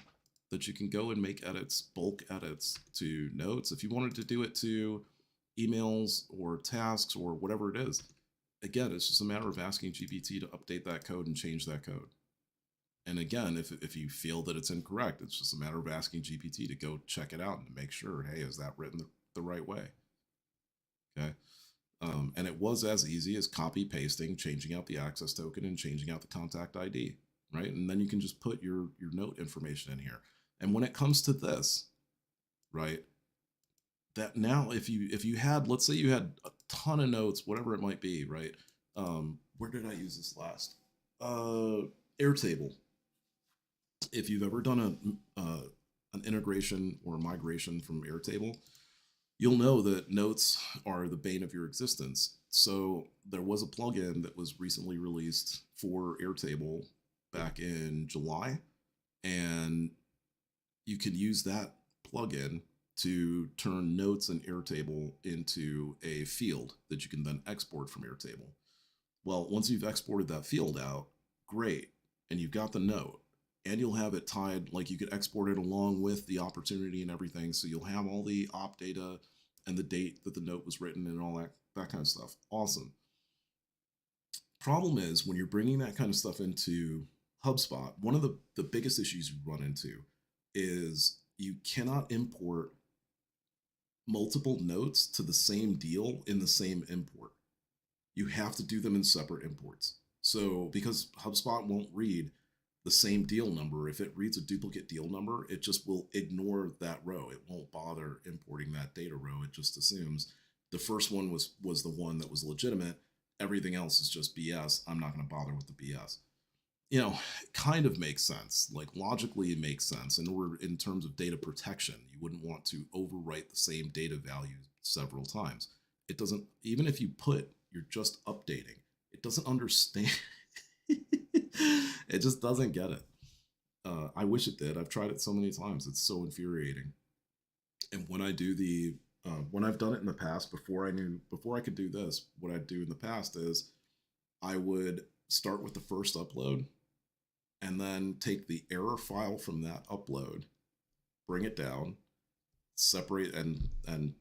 that you can go and make edits, bulk edits to notes. If you wanted to do it to emails or tasks or whatever it is, again, it's just a matter of asking GPT to update that code and change that code. And again, if you feel that it's incorrect, it's just a matter of asking GPT to go check it out and make sure, hey, is that written the right way? Okay. And it was as easy as copy pasting, changing out the access token and changing out the contact ID, right? And then you can just put your note information in here. And when it comes to this, right, that now if you had, let's say you had a ton of notes, whatever it might be, right? Where did I use this last? Airtable. If you've ever done an integration or a migration from Airtable, you'll know that notes are the bane of your existence. So there was a plugin that was recently released for Airtable back in July, and you can use that plugin to turn notes in Airtable into a field that you can then export from Airtable. Well, once you've exported that field out, great, and you've got the note. and you'll have it tied, like you could export it along with the opportunity and everything. So you'll have all the op data and the date that the note was written and all that kind of stuff. Awesome. Problem is when you're bringing that kind of stuff into HubSpot, one of the biggest issues you run into is you cannot import multiple notes to the same deal in the same import. You have to do them in separate imports. So because HubSpot won't read the same deal number, if it reads a duplicate deal number, it just will ignore that row. It won't bother importing that data row. It just assumes the first one was the one that was legitimate. Everything else is just BS. I'm not going to bother with the BS. Kind of makes sense. Like logically, it makes sense. And we're in terms of data protection, you wouldn't want to overwrite the same data value several times. It doesn't, even if you you're just updating, it doesn't understand. It just doesn't get it. I wish it did. I've tried it so many times. It's so infuriating. And when I do when I've done it in the past, before I could do this, what I'd do in the past is I would start with the first upload and then take the error file from that upload, bring it down, separate and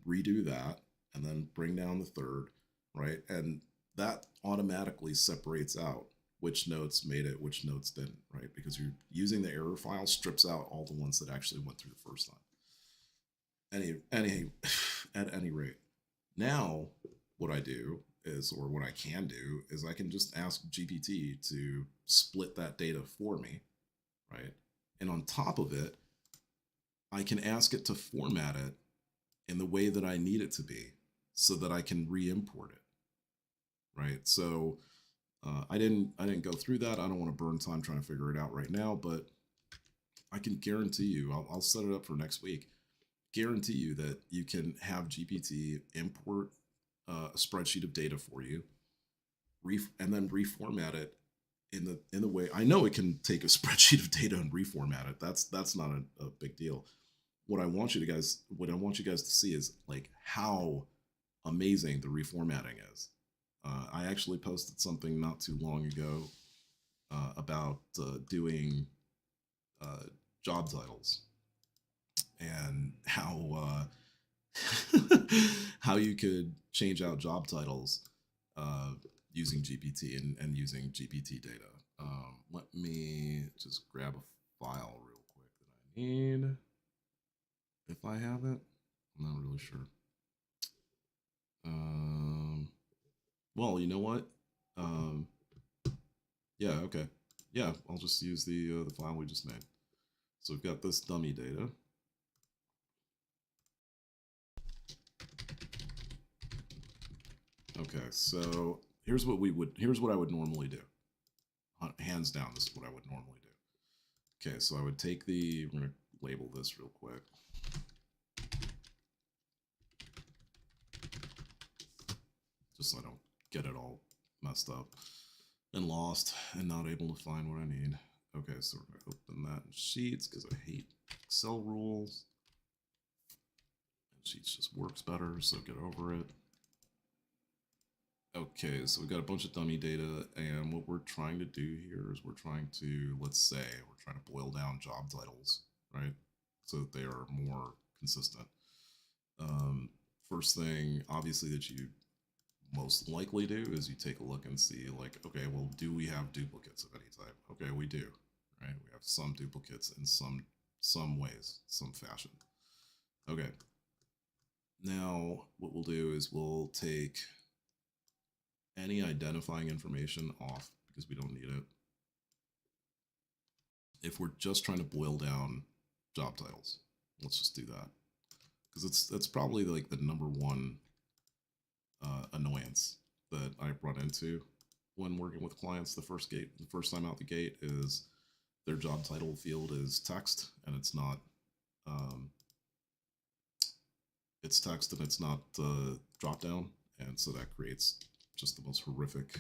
redo that, and then bring down the third, right? And that automatically separates out which notes made it, which notes didn't, right? Because you're using the error file, strips out all the ones that actually went through the first time. At any rate, now what I do is, or what I can do is I can just ask GPT to split that data for me, right? And on top of it, I can ask it to format it in the way that I need it to be so that I can re-import it, right? So I didn't go through that. I don't want to burn time trying to figure it out right now, but I can guarantee you, I'll set it up for next week. Guarantee you that you can have GPT import a spreadsheet of data for you, and then reformat it in the way I know it can take a spreadsheet of data and reformat it. That's not a big deal. What I want you guys to see is like how amazing the reformatting is. I actually posted something not too long ago about doing job titles and how how you could change out job titles using GPT and using GPT data. Let me just grab a file real quick that I need. If I have it, I'm not really sure. Well, you know what? Yeah, okay. Yeah, I'll just use the file we just made. So we've got this dummy data. Okay, so here's what I would normally do. Hands down, this is what I would normally do. Okay, so I would take we're gonna label this real quick. Just so I don't get it all messed up and lost and not able to find what I need. Okay, so we're gonna open that in Sheets because I hate Excel rules. And Sheets just works better, so get over it. Okay, so we've got a bunch of dummy data, and what we're trying to do here is we're trying to, let's say, we're trying to boil down job titles, right? So that they are more consistent. First thing, obviously, that you most likely do is you take a look and see, like, okay, well, do we have duplicates of any type? Okay, we do, right? We have some duplicates in some ways, some fashion. Okay. Now, what we'll do is we'll take any identifying information off because we don't need it. If we're just trying to boil down job titles, let's just do that because that's probably like the number one annoyance that I run into when working with clients. The first time out the gate is their job title field is text and it's not it's text and it's not drop down, and so that creates just the most horrific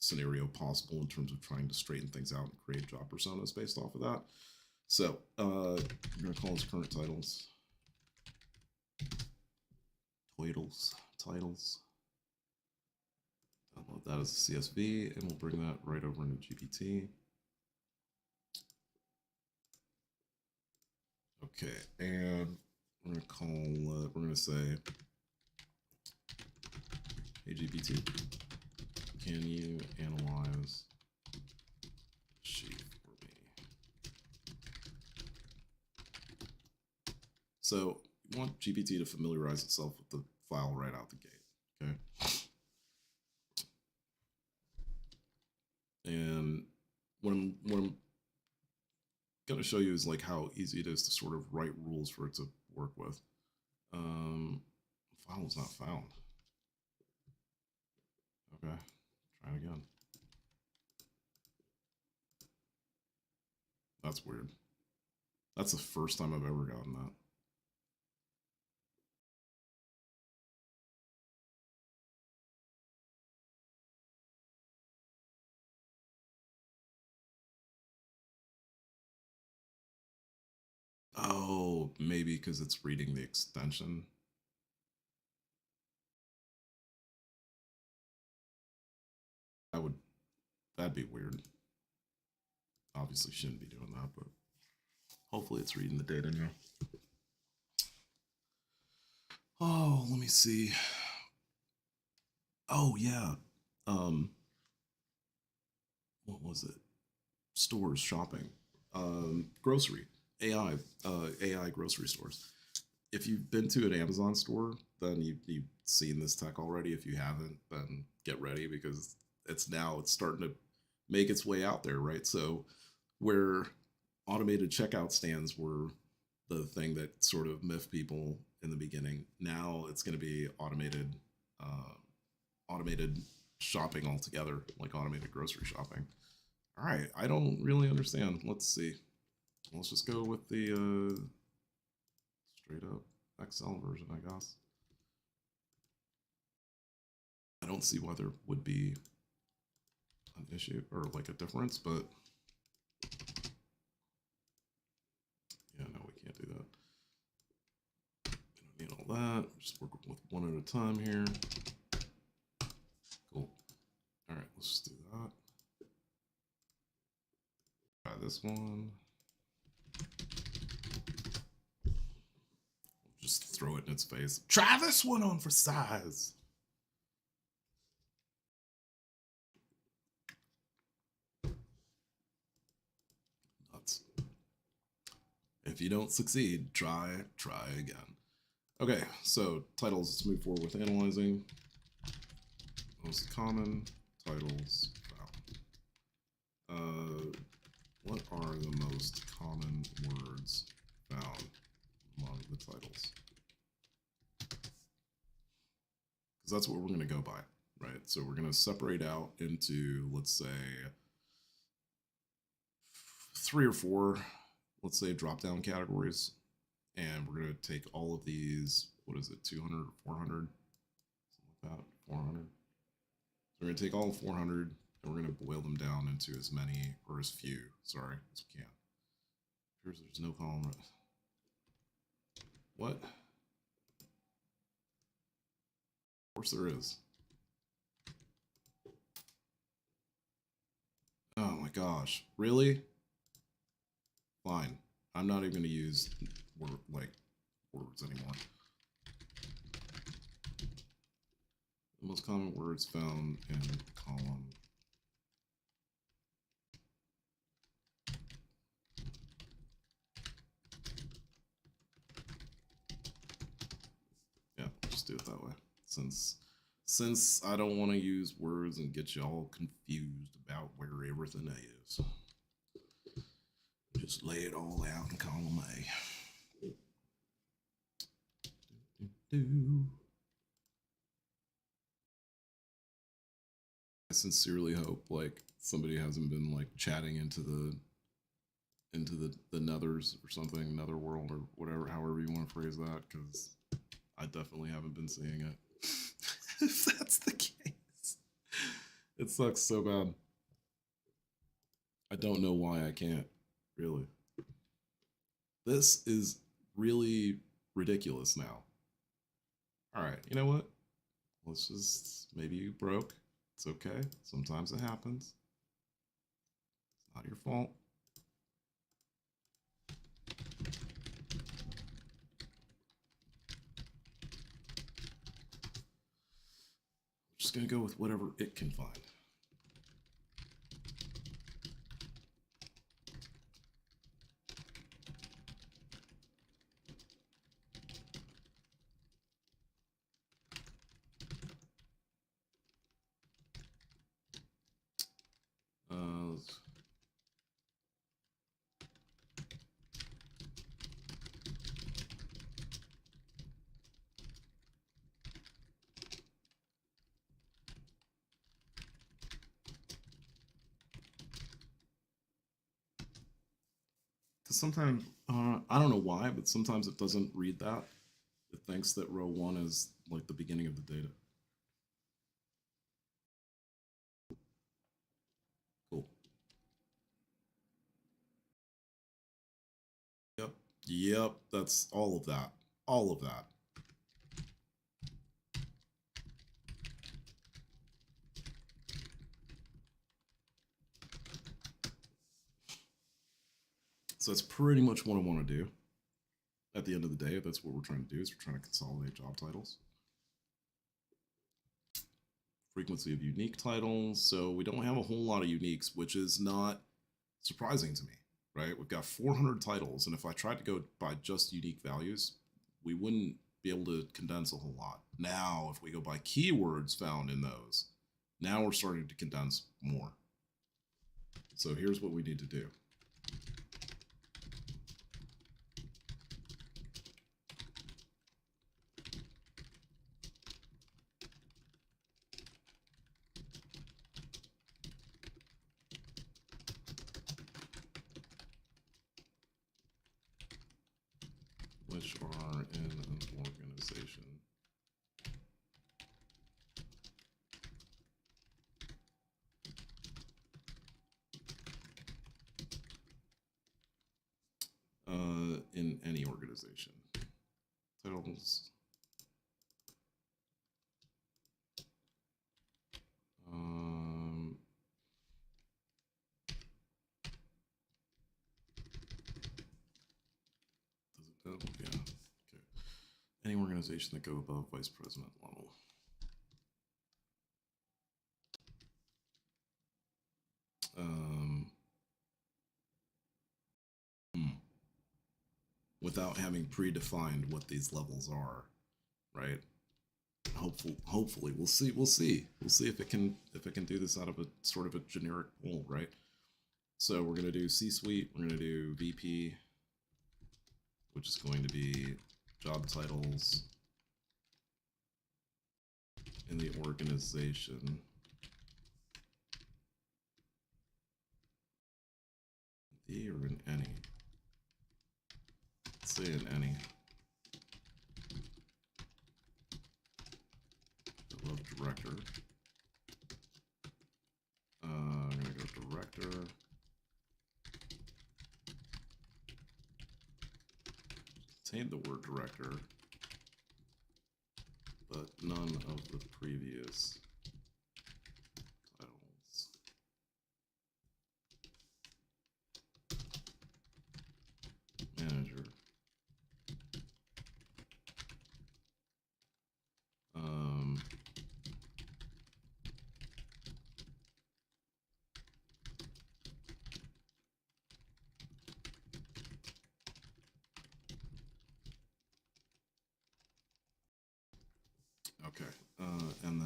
scenario possible in terms of trying to straighten things out and create job personas based off of that. So I'm going to call this current titles. Titles. Download that as a CSV, and we'll bring that right over into GPT. Okay, and we're gonna call. We're gonna say, "Hey GPT, can you analyze sheet for me?" So you want GPT to familiarize itself with the file right out the gate. Okay. And what I'm going to show you is like how easy it is to sort of write rules for it to work with. File is not found. Okay, try it again. That's weird. That's the first time I've ever gotten that. Oh, maybe because it's reading the extension. That'd be weird. Obviously shouldn't be doing that, but hopefully it's reading the data now. Oh, let me see. Oh yeah. What was it? Stores, shopping, grocery, AI, AI grocery stores. If you've been to an Amazon store, then you've seen this tech already. If you haven't, then get ready because it's starting to make its way out there, right? So where automated checkout stands were the thing that sort of miffed people in the beginning, now it's going to be automated shopping altogether, like automated grocery shopping. All right, I don't really understand. Let's see. Let's just go with the straight up Excel version, I guess. I don't see why there would be an issue or like a difference, but yeah, no, we can't do that. We don't need all that. Just work with one at a time here. Cool. All right, let's just do that. Try this one. Just throw it in its face. Try this one on for size. Nuts. If you don't succeed, try again. Okay, so titles, let's move forward with analyzing. Most common titles found. What are the most common words found among the titles? Because that's what we're going to go by, right? So we're going to separate out into, let's say, 3 or 4, let's say, drop-down categories. And we're going to take all of these, what is it, 200 or 400? Something like that, 400. So we're going to take all 400 and we're going to boil them down into as many, or as few, sorry, as we can. Here's, there's no column. What? Of course there is. Oh my gosh, really? Fine. I'm not even going to use words anymore. The most common words found in column. Yeah, just do it that way. Since I don't want to use words and get you all confused about where everything is. Just lay it all out in column A. I sincerely hope like somebody hasn't been like chatting into the nethers or something, netherworld or whatever, however you want to phrase that, because I definitely haven't been seeing it. If that's the case, it sucks so bad. I don't know why I can't, really. This is really ridiculous now. All right, you know what? Let's just, maybe you broke. It's okay. Sometimes it happens. It's not your fault. just going to go with whatever it can find. Sometimes, I don't know why, but sometimes it doesn't read that. It thinks that row 1 is like the beginning of the data. Cool. Yep, that's all of that. All of that. So that's pretty much what I want to do. At the end of the day, that's what we're trying to do, is we're trying to consolidate job titles. Frequency of unique titles. So we don't have a whole lot of uniques, which is not surprising to me, right? We've got 400 titles, and if I tried to go by just unique values, we wouldn't be able to condense a whole lot. Now, if we go by keywords found in those, now we're starting to condense more. So here's what we need to do. Which are in an organization. In any organization. Titles. Does it? Yeah. Okay. Any organization that go above vice president level. Without having predefined what these levels are, right? Hopefully, we'll see if it can do this out of a sort of a generic pool, right? So we're gonna do C-suite, we're gonna do VP, which is going to be job titles in the organization. The or in any? Let's say in any. I love director. I'm gonna go director. Contain the word director, but none of the previous titles. Manager. Okay, and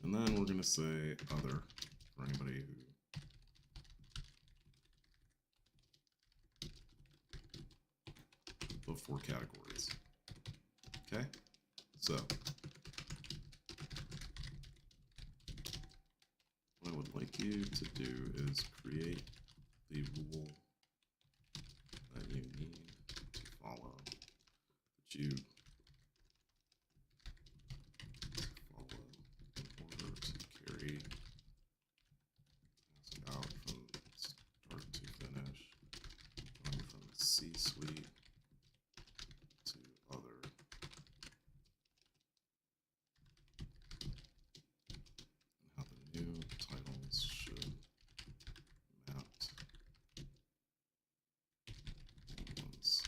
then we're gonna say other for anybody who of 4 categories. Okay, so what I would like you to do is create the rule that you need to follow, that you follow in order to carry out from start to finish, going from C-suite to other. And how the new titles should map ones.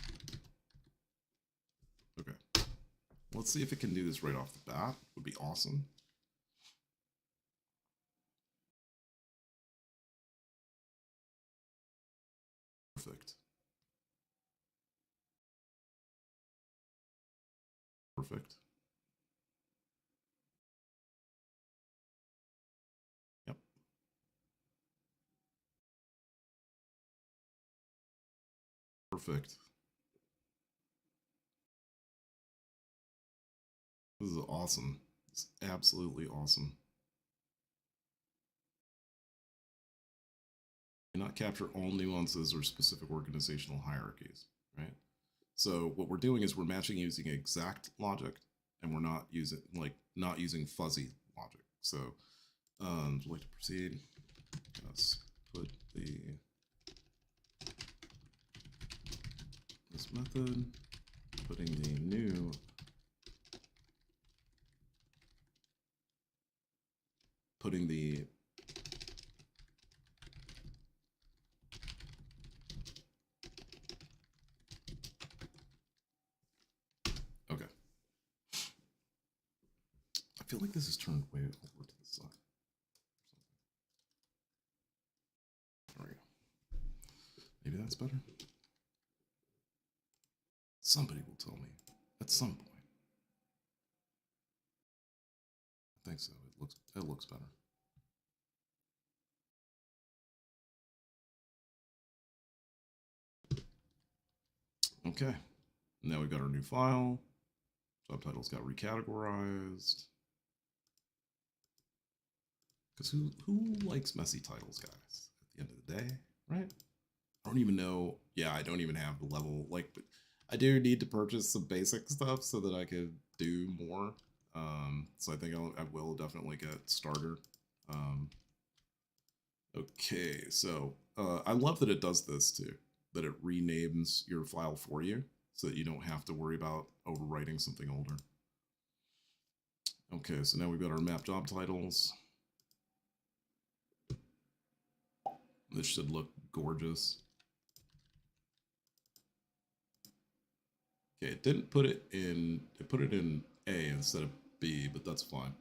Okay. Let's see if it can do this right off the bat. Would be awesome. Perfect. Yep. Perfect. This is awesome. It's absolutely awesome. Cannot capture all nuances or specific organizational hierarchies, right? So what we're doing is we're matching using exact logic, and we're not using fuzzy logic. So would like to proceed. Let's put this method, putting the new okay. I feel like this is turned way over to the side. There we go. Maybe that's better. Somebody will tell me at some point. I think so. It looks better. Okay. Now we've got our new file. Subtitles got recategorized. Because who likes messy titles, guys? At the end of the day, right? I don't even know. Yeah, I don't even have the level. Like, but I do need to purchase some basic stuff so that I could do more. So I think I will definitely get starter. Okay, so I love that it does this too. That it renames your file for you, so that you don't have to worry about overwriting something older. Okay, so now we've got our map job titles. This should look gorgeous. Okay, it didn't put it in, it put it in A instead of B, but that's fine.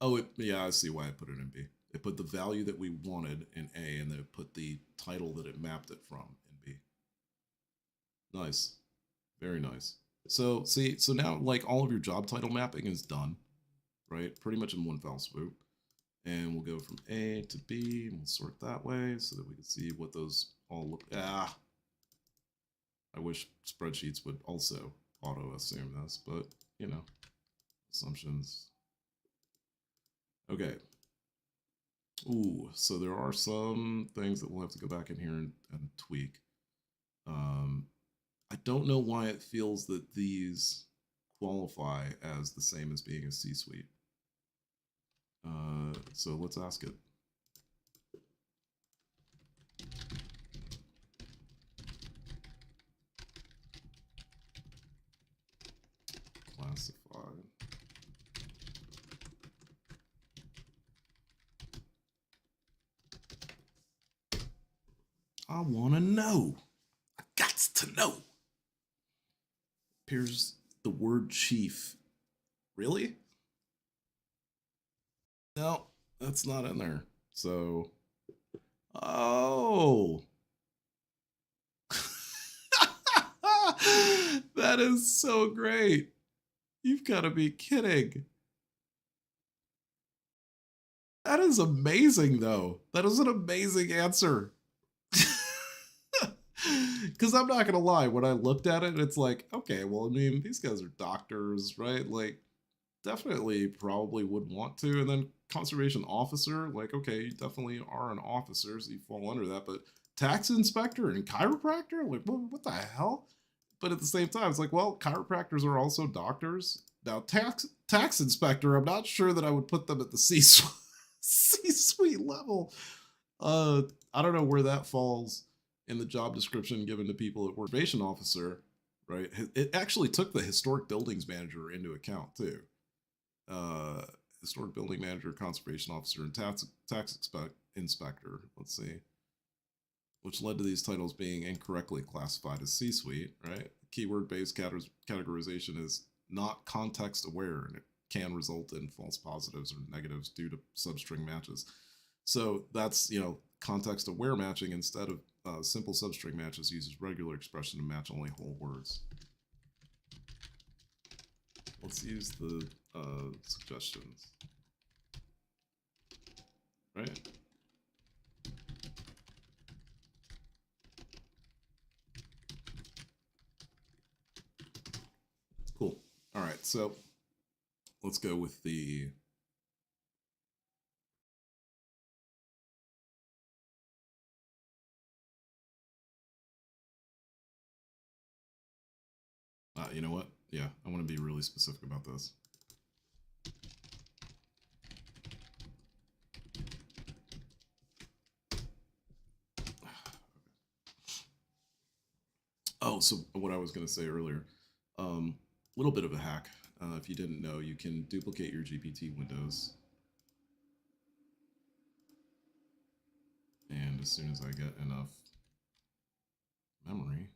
Oh, yeah, I see why I put it in B. It put the value that we wanted in A, and then it put the title that it mapped it from in B. Nice. Very nice. So see, so now like all of your job title mapping is done, right? Pretty much in one fell swoop. And we'll go from A to B, and we'll sort that way so that we can see what those all look. I wish spreadsheets would also auto assume this, but you know, assumptions. Okay. Ooh, so there are some things that we'll have to go back in here and tweak. I don't know why it feels that these qualify as the same as being a C-suite. So let's ask it. Classified. I want to know. I got to know. Appears the word chief. Really? No, that's not in there. So, oh. That is so great. You've got to be kidding. That is amazing, though. That is an amazing answer. Because I'm not going to lie, when I looked at it, it's like, okay, well, I mean, these guys are doctors, right? Like, definitely probably would want to. And then conservation officer, like, okay, you definitely are an officer, so you fall under that. But tax inspector and chiropractor, like, what the hell? But at the same time, it's like, well, chiropractors are also doctors. Now, tax inspector, I'm not sure that I would put them at the C-suite level. I don't know where that falls in the job description given to people at conservation officer, right? It actually took the historic buildings manager into account too. Historic building manager, conservation officer, and tax inspector. Let's see, which led to these titles being incorrectly classified as C-suite. Right? Keyword-based categorization is not context aware, and it can result in false positives or negatives due to substring matches. So that's, you know, context aware matching instead of simple substring matches uses regular expression to match only whole words. let's use the suggestions, right? Cool. All right, so let's go with the you know what? Yeah, I want to be really specific about this. Oh, so what I was going to say earlier, little bit of a hack. If you didn't know, you can duplicate your GPT windows. And as soon as I get enough memory,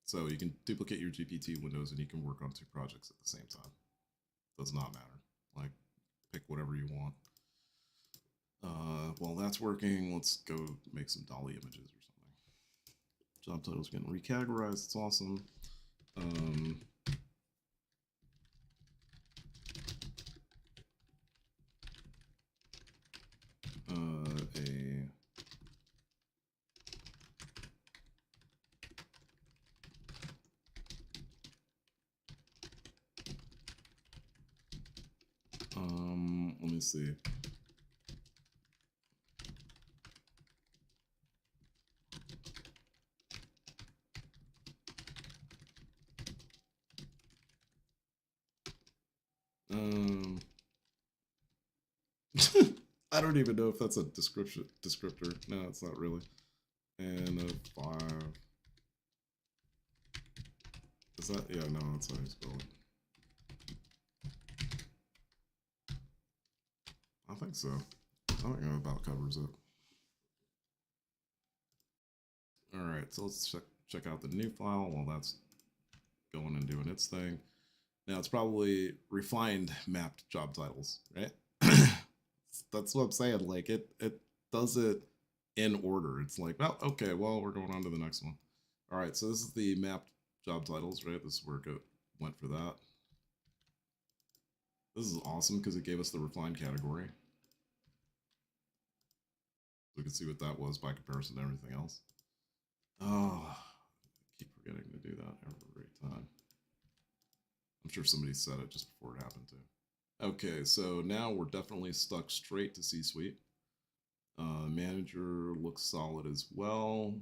so you can duplicate your GPT windows and you can work on 2 projects at the same time. Does not matter. Like, pick whatever you want. While that's working, let's go make some dolly images or something. Job title's getting recategorized. It's awesome. Let me see. I don't even know if that's a descriptor. No, it's not really. And a 5. Is that? Yeah, no, that's how you spell it. I think so. I think that about covers it. All right, so let's check out the new file while that's going and doing its thing. Now it's probably refined mapped job titles, right? That's what I'm saying. Like it does it in order. It's like, well, okay, well, we're going on to the next one. All right, so this is the mapped job titles, right? This is where it went for that. This is awesome because it gave us the refined category. We can see what that was by comparison to everything else. Oh, I keep forgetting to do that every time. I'm sure somebody said it just before it happened too. Okay, so now we're definitely stuck straight to C-suite. Manager looks solid as well.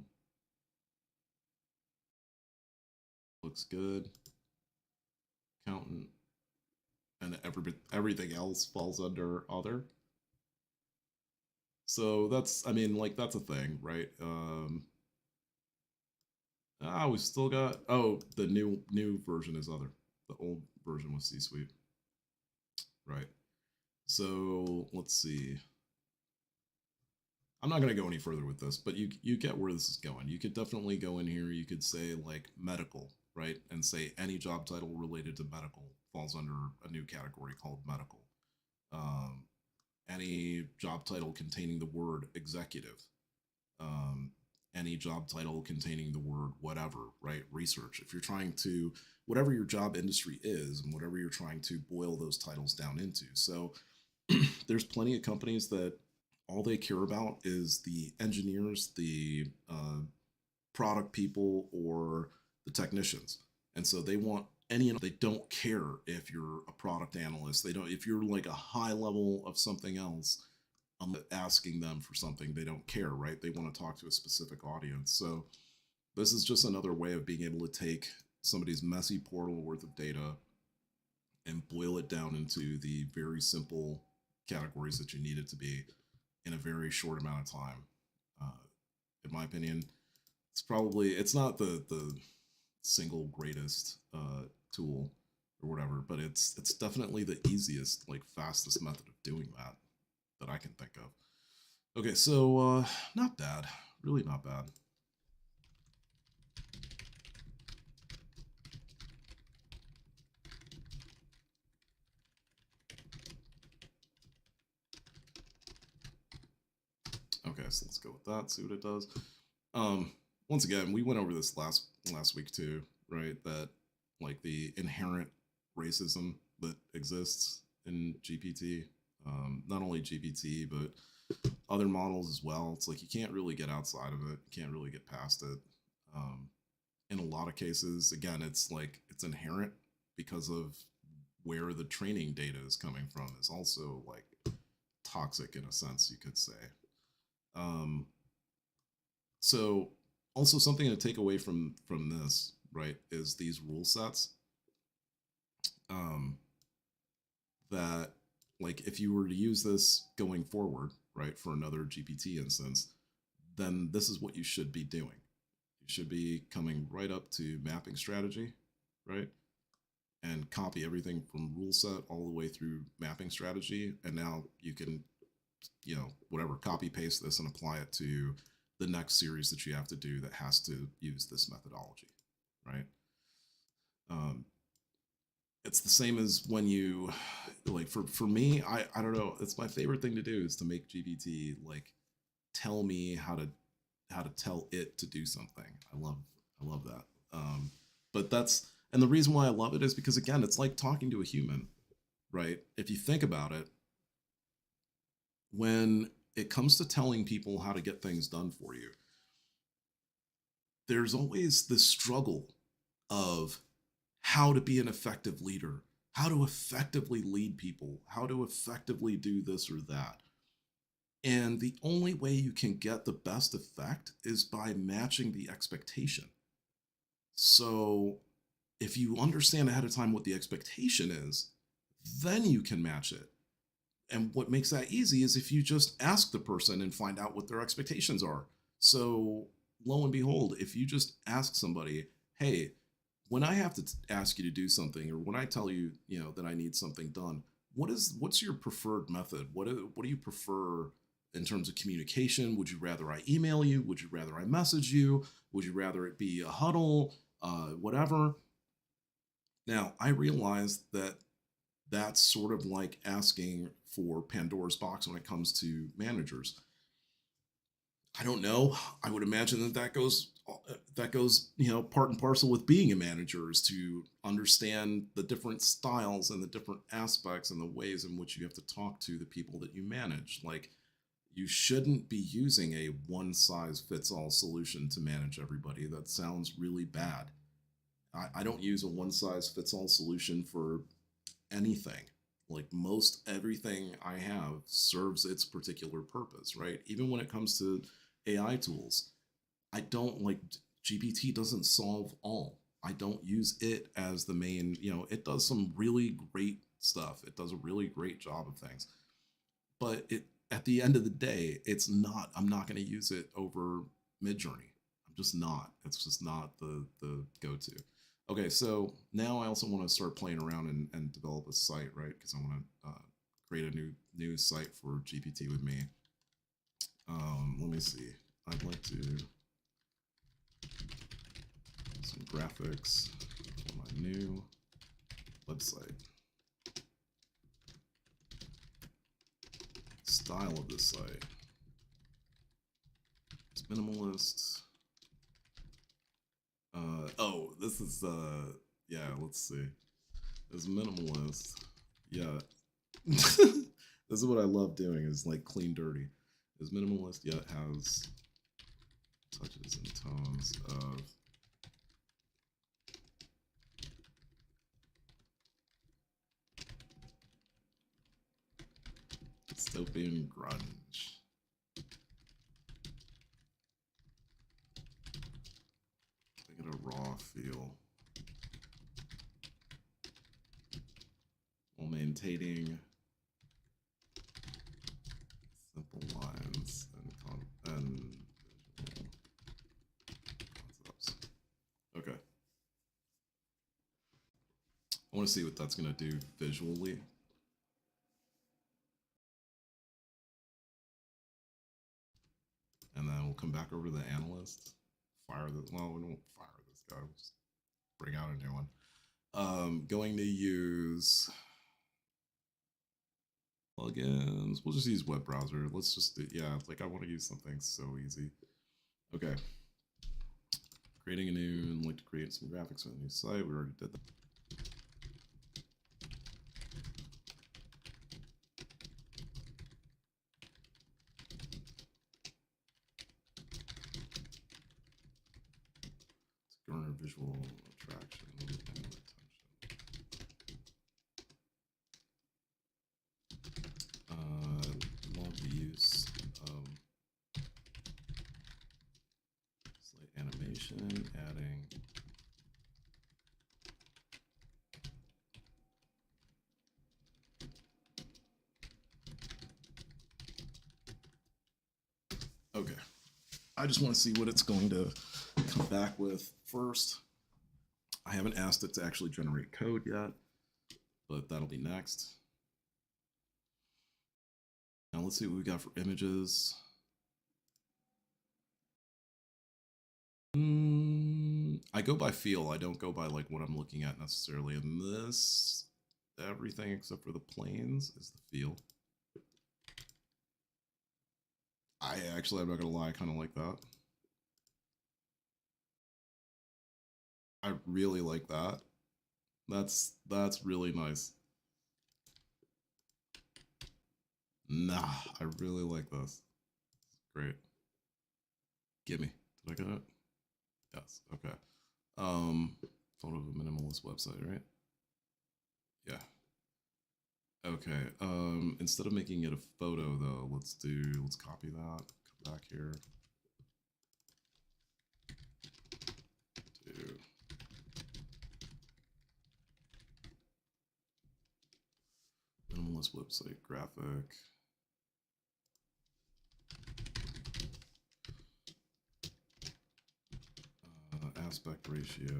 Looks good. Accountant. And everything else falls under other. So that's, I mean, like, that's a thing, right? We still got, oh, the new version is other. The old version was C-suite. Right. So let's see. I'm not going to go any further with this, but you get where this is going. You could definitely go in here. You could say like medical, right? And say any job title related to medical falls under a new category called medical. Any job title containing the word executive. Um, any job title containing the word whatever, right? Research. If you're trying to, whatever your job industry is and whatever you're trying to boil those titles down into. So there's plenty of companies that all they care about is the engineers, the product people, or the technicians. And so they want any, they don't care if you're a product analyst. They don't, if you're like a high level of something else, asking them for something, they don't care, right? They want to talk to a specific audience. So this is just another way of being able to take somebody's messy portal worth of data and boil it down into the very simple categories that you need it to be in a very short amount of time. In my opinion, it's not the single greatest tool or whatever, but it's definitely the easiest, like fastest method of doing that I can think of. Okay, so not bad, really not bad. Okay, so let's go with that. See what it does. Once again, we went over this last week too, right? That like the inherent racism that exists in GPT. Not only GPT, but other models as well. It's like you can't really get outside of it. You can't really get past it. In a lot of cases, again, it's like it's inherent because of where the training data is coming from is also like toxic in a sense, you could say. Um, so also something to take away from this, right, is these rule sets. Um, that like if you were to use this going forward, right, for another GPT instance, then this is what you should be doing. You should be coming right up to mapping strategy, right? And copy everything from rule set all the way through mapping strategy. And now you can, whatever, copy paste this and apply it to the next series that you have to do that has to use this methodology, right? It's the same as when you like for me, I don't know, it's my favorite thing to do is to make GPT like tell me how to tell it to do something. I love that. But that's, and the reason why I love it is because again, it's like talking to a human, right? If you think about it, when it comes to telling people how to get things done for you, there's always this struggle of how to be an effective leader, how to effectively lead people, how to effectively do this or that. And the only way you can get the best effect is by matching the expectation. So if you understand ahead of time what the expectation is, then you can match it. And what makes that easy is if you just ask the person and find out what their expectations are. So lo and behold, if you just ask somebody, hey, when I have to ask you to do something, or when I tell you, that I need something done, what's your preferred method? What do you prefer in terms of communication? Would you rather I email you? Would you rather I message you? Would you rather it be a huddle? Whatever. Now, I realize that that's sort of like asking for Pandora's box when it comes to managers. I don't know. I would imagine that goes part and parcel with being a manager, is to understand the different styles and the different aspects and the ways in which you have to talk to the people that you manage. Like, you shouldn't be using a one size fits all solution to manage everybody. That sounds really bad. I don't use a one size fits all solution for anything. Like, most everything I have serves its particular purpose, right? Even when it comes to AI tools, I don't like, GPT doesn't solve all. I don't use it as the main, it does some really great stuff. It does a really great job of things. But at the end of the day, I'm not going to use it over Midjourney. I'm just not. It's just not the go-to. Okay, so now I also want to start playing around and develop a site, right? Because I want to create a new site for GPT with me. Let me see. I'd like to some graphics for my new website. Style of this site. It's minimalist. This is yeah, let's see. It's minimalist. Yeah. This is what I love doing, is like clean dirty. It's minimalist yet has touches and tones of dystopian grunge. Get a raw feel while maintaining simple lines and visual concepts. Okay. I want to see what that's going to do visually. And then we'll come back over to the analyst. Fire this. Well, we won't fire this guy. We'll just bring out a new one. Going to use plugins. We'll just use web browser. Let's just do, yeah, like I want to use something so easy. Okay. Creating a new, I'd like to create some graphics on a new site. We already did that. visual attraction and retention. Love the use of slight animation, adding okay. I just want to see what it's going to come back with first. I haven't asked it to actually generate code yet, but that'll be next. Now let's see what we got for images. I go by feel. I don't go by like what I'm looking at necessarily. And this, everything except for the planes is the feel. I'm not gonna lie, I kind of like that. I really like that. That's really nice. Nah, I really like this. Great. Gimme. Did I get it? Yes. Okay. Photo of a minimalist website, right? Yeah. Okay. Instead of making it a photo though, let's copy that. Come back here. Do minimalist website graphic. Aspect ratio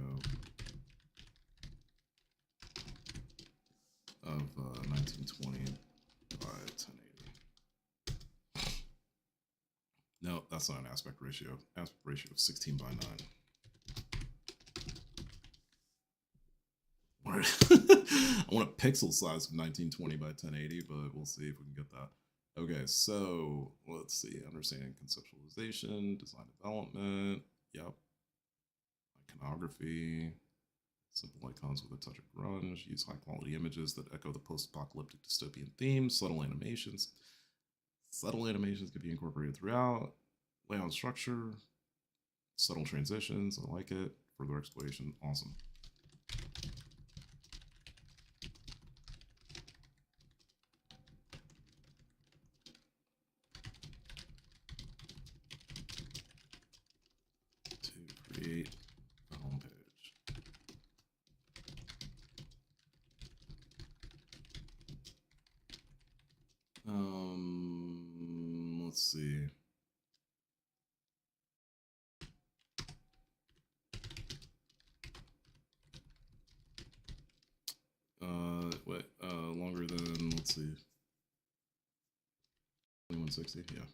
of 1920 by 1080. No, that's not an aspect ratio. Aspect ratio of 16 by 9. All right. I want a pixel size of 1920 by 1080, but we'll see if we can get that. Okay, so let's see. Understanding conceptualization, design development. Yep. Iconography. Simple icons with a touch of grunge. Use high quality images that echo the post-apocalyptic dystopian theme. Subtle animations. Subtle animations could be incorporated throughout. Layout and structure. Subtle transitions. I like it. Further exploration. Awesome. To create a homepage. Let's see. Longer than, let's see, 2160, yeah.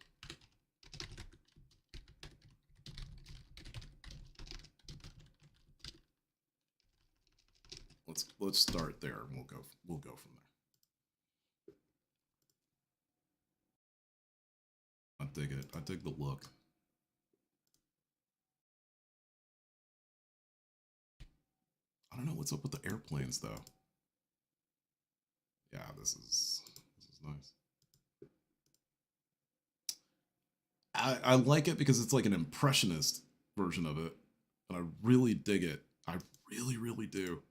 Let's start there and we'll go from there. I dig it. I dig the look. I don't know what's up with the airplanes though. Yeah, this is nice. I like it because it's like an impressionist version of it, and I really dig it. I really, really do.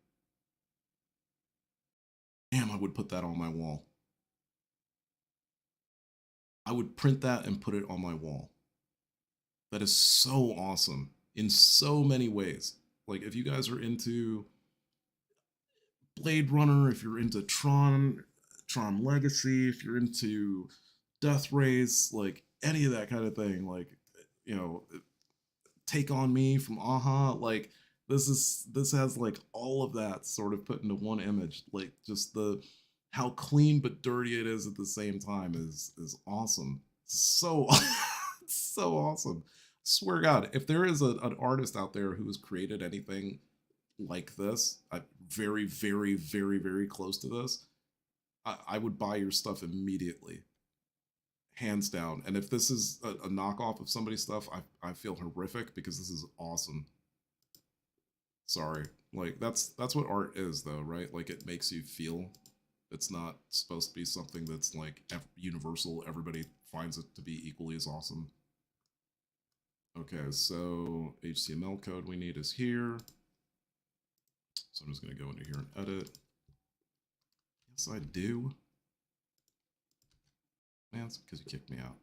Damn, I would put that on my wall. I would print that and put it on my wall. That is so awesome in so many ways. Like if you guys are into Blade Runner, if you're into Tron Legacy, if you're into Death Race, like any of that kind of thing, like you know, Take on Me from Aha, like this has like all of that sort of put into one image. Like just the how clean but dirty it is at the same time is awesome. So so awesome. Swear to God, if there is an artist out there who has created anything like this, very, very, very, very close to this, I would buy your stuff immediately, hands down. And if this is a knockoff of somebody's stuff, I feel horrific because this is awesome. Sorry, like that's what art is, though, right? Like it makes you feel. It's not supposed to be something that's like universal. Everybody finds it to be equally as awesome. Okay, so HTML code we need is here. So I'm just going to go into here and edit. Yes, I do. Man, it's because you kicked me out.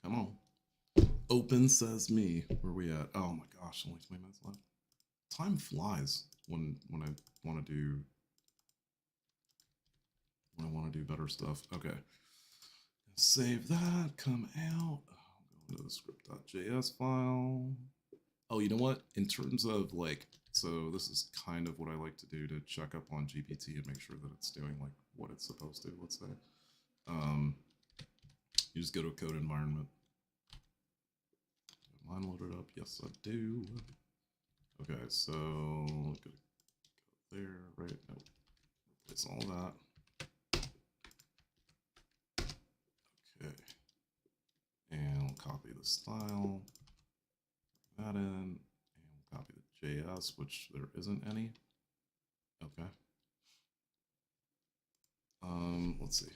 Come on. Open says me. Where are we at? Oh my gosh, only 20 minutes left. Time flies when I want to do better stuff. Okay. Save that, come out. Go into the script.js file. Oh, you know what? In terms of like, so this is kind of what I like to do to check up on GPT and make sure that it's doing like what it's supposed to, let's say. You just go to a code environment. Line loaded up. Yes, I do. Okay, so go there, right? No, replace all that. Okay, and we'll copy the style, that in, and we'll copy the JS, which there isn't any. Okay. Let's see.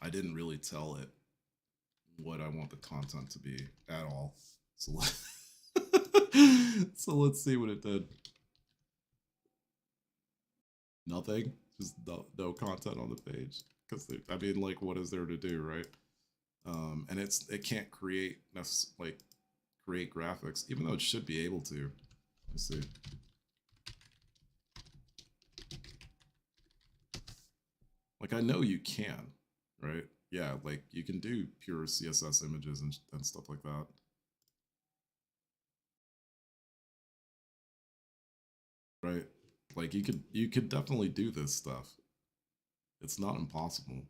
I didn't really tell it what I want the content to be at all. So so let's see what it did. Nothing. Just no content on the page. Because I mean, like, what is there to do, right? And it can't create create graphics, even though it should be able to. Let's see. Like, I know you can, right? Yeah, like you can do pure CSS images and stuff like that. Right? Like you could definitely do this stuff. It's not impossible.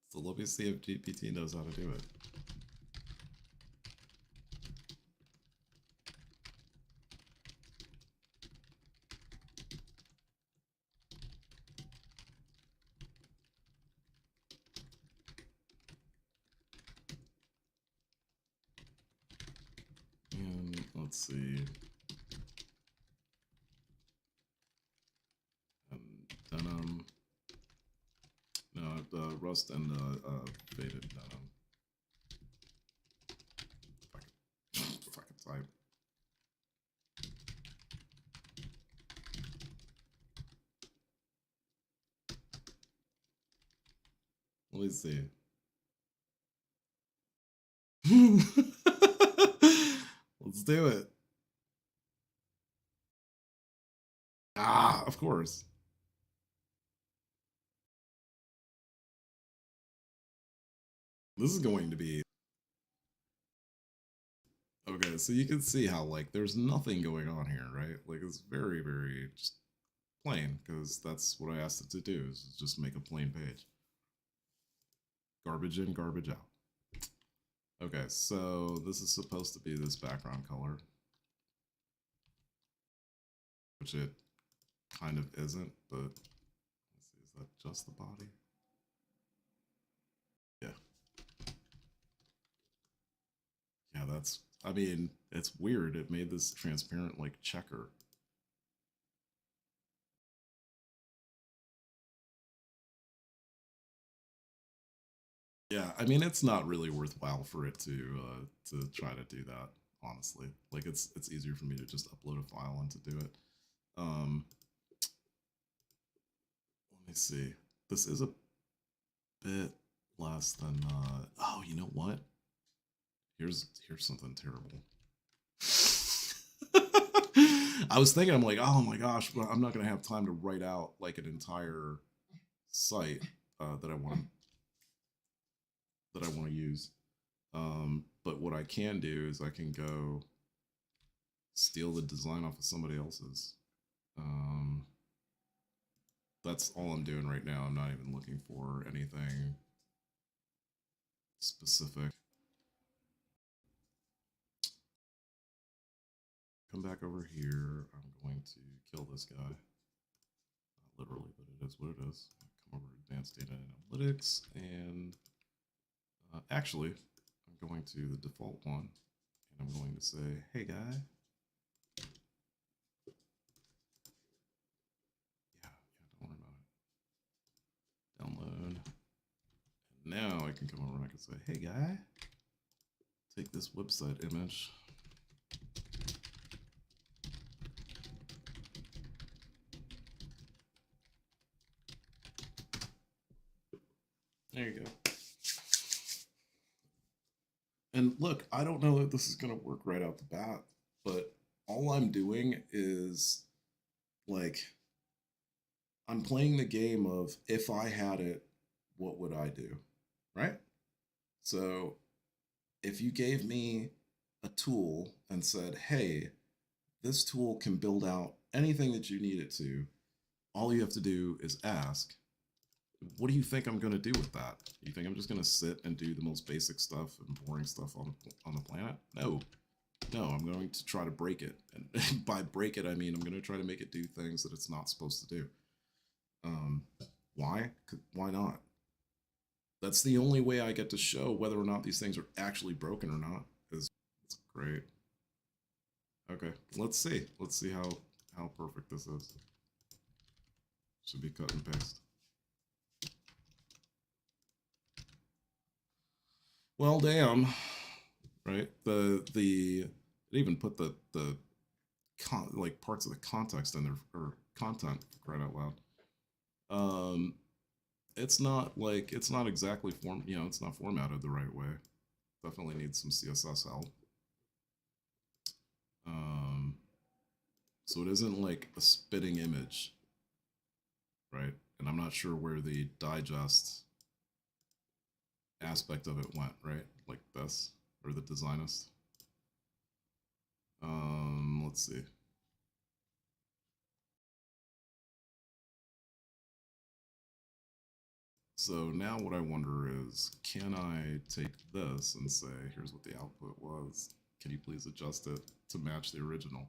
So let me see if GPT knows how to do it. And let's see. Denim. No, Rust and faded denim. If I can type. Let me see. Let's do it. Ah, of course. This is going to be okay. So you can see how like there's nothing going on here, right? Like it's very, very just plain because that's what I asked it to do is just make a plain page. Garbage in, garbage out. Okay, so this is supposed to be this background color, which it kind of isn't, but let's see, is that just the body? Yeah. Yeah, that's, I mean, it's weird. It made this transparent like checker. Yeah, I mean, it's not really worthwhile for it to try to do that, honestly. Like it's easier for me to just upload a file and to do it. Let me see. This is a bit less than oh, you know what? Here's something terrible. I was thinking, I'm like, oh my gosh, but I'm not gonna have time to write out like an entire site that I want to use. But what I can do is I can go steal the design off of somebody else's. That's all I'm doing right now. I'm not even looking for anything specific. Come back over here. I'm going to kill this guy. Not literally, but it is what it is. Come over to Advanced Data Analytics, and actually, I'm going to the default one, and I'm going to say, hey guy. Yeah, don't worry about it. Download. now I can come over and I can say, hey guy, take this website image. There you go. And look, I don't know that this is going to work right out the bat, but all I'm doing is like, I'm playing the game of if I had it, what would I do? Right? So if you gave me a tool and said, hey, this tool can build out anything that you need it to, all you have to do is ask, what do you think I'm going to do with that? You think I'm just going to sit and do the most basic stuff and boring stuff on the planet? No. No, I'm going to try to break it. And by break it, I mean I'm going to try to make it do things that it's not supposed to do. Why? Why not? That's the only way I get to show whether or not these things are actually broken or not. It's great. Okay, let's see. Let's see how perfect this is. Should be cut and paste. Well, damn. Right? It even put the like parts of the context in there, or content, for crying out loud. It's not exactly it's not formatted the right way. Definitely needs some CSS help. So it isn't like a spitting image, right? And I'm not sure where the digest aspect of it went, right? Like this, or the designist. Let's see. So now what I wonder is, can I take this and say, here's what the output was. Can you please adjust it to match the original?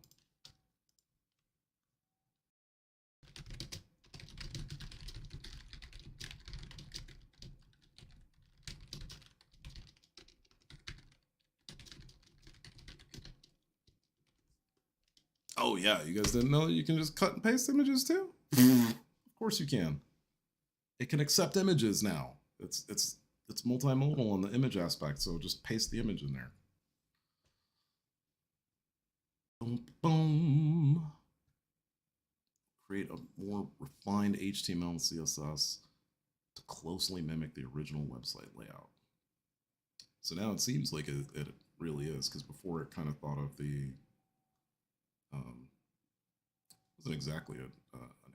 Oh yeah, you guys didn't know you can just cut and paste images too? Of course you can. It can accept images now. It's multimodal on the image aspect, so just paste the image in there. Boom, boom. Create a more refined HTML and CSS to closely mimic the original website layout. So now it seems like it really is, because before it kind of thought of the wasn't exactly an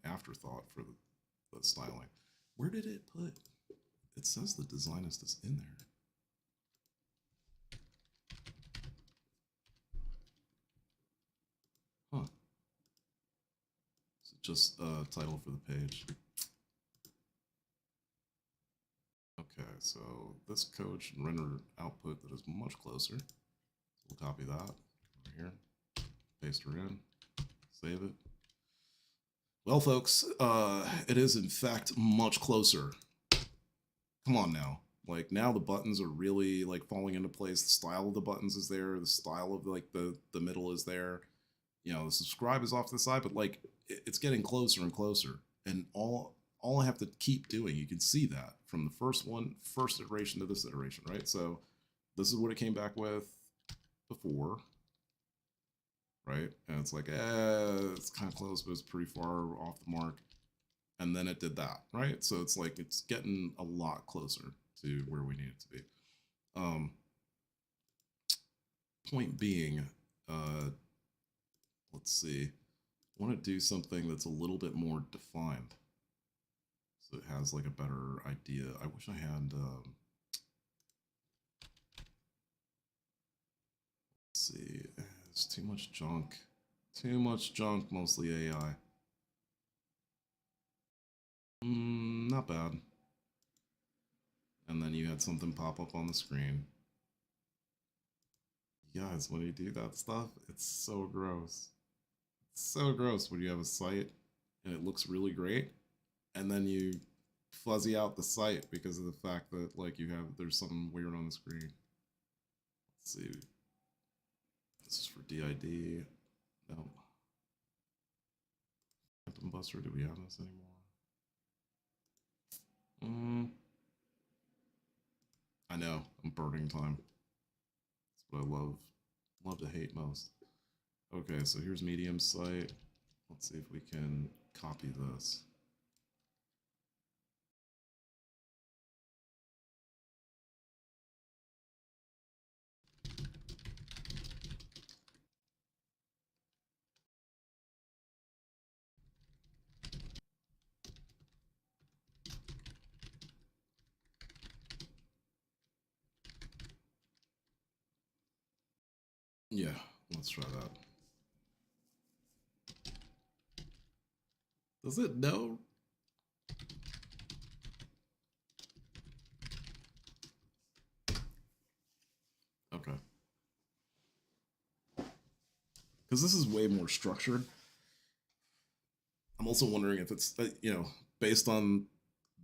afterthought for the styling. Where did it put? It says the designist is in there. Huh. Is it just title for the page? Okay, so this code should render output that is much closer. We'll copy that over here, paste her in, save it. Well, folks, it is in fact much closer. Come on now. Like, now the buttons are really like falling into place. The style of the buttons is there. The style of like the middle is there. You know, the subscribe is off to the side, but like it's getting closer and closer. And all I have to keep doing, you can see that from the first iteration to this iteration, right? So this is what it came back with before, right? And it's like, it's kind of close, but it's pretty far off the mark. And then it did that, right? So it's like it's getting a lot closer to where we need it to be. Point being, let's see, I want to do something that's a little bit more defined, so it has like a better idea. I wish I had. Let's see, it's too much junk. Too much junk, mostly AI. Not bad. And then you had something pop up on the screen. Guys, when you do that stuff, it's so gross. It's so gross when you have a site and it looks really great, and then you fuzzy out the site because of the fact that like there's something weird on the screen. Let's see. This is for DID. No. Phantom Buster, do we have this anymore? I know, I'm burning time. That's what I love to hate most. Okay, so here's Medium site. Let's see if we can copy this. Yeah, let's try that. Does it know? Okay. Because this is way more structured. I'm also wondering if it's, based on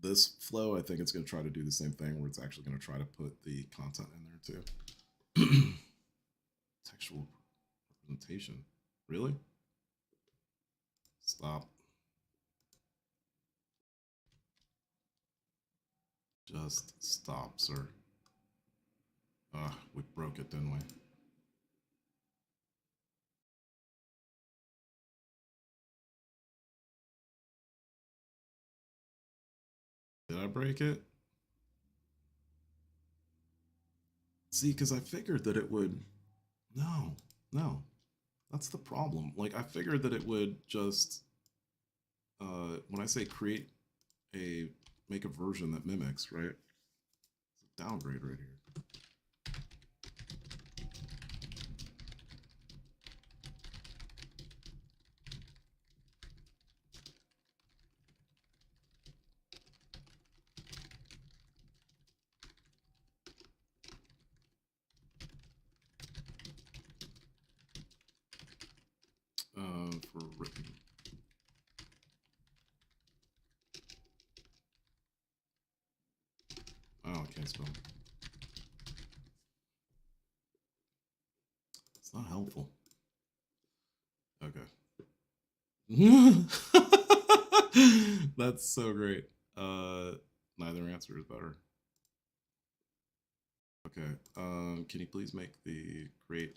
this flow, I think it's going to try to do the same thing where it's actually going to try to put the content in there too. Textual representation. Really? Stop. Just stop, sir. Ah, we broke it, didn't we? Did I break it? See, because I figured that it would. No, no. That's the problem. Like, I figured that it would just. When I say create a. Make a version that mimics, right? It's a downgrade right here. For written. Oh, I can't spell. It's not helpful. Okay. That's so great. Neither answer is better. Okay. Can you please make the create?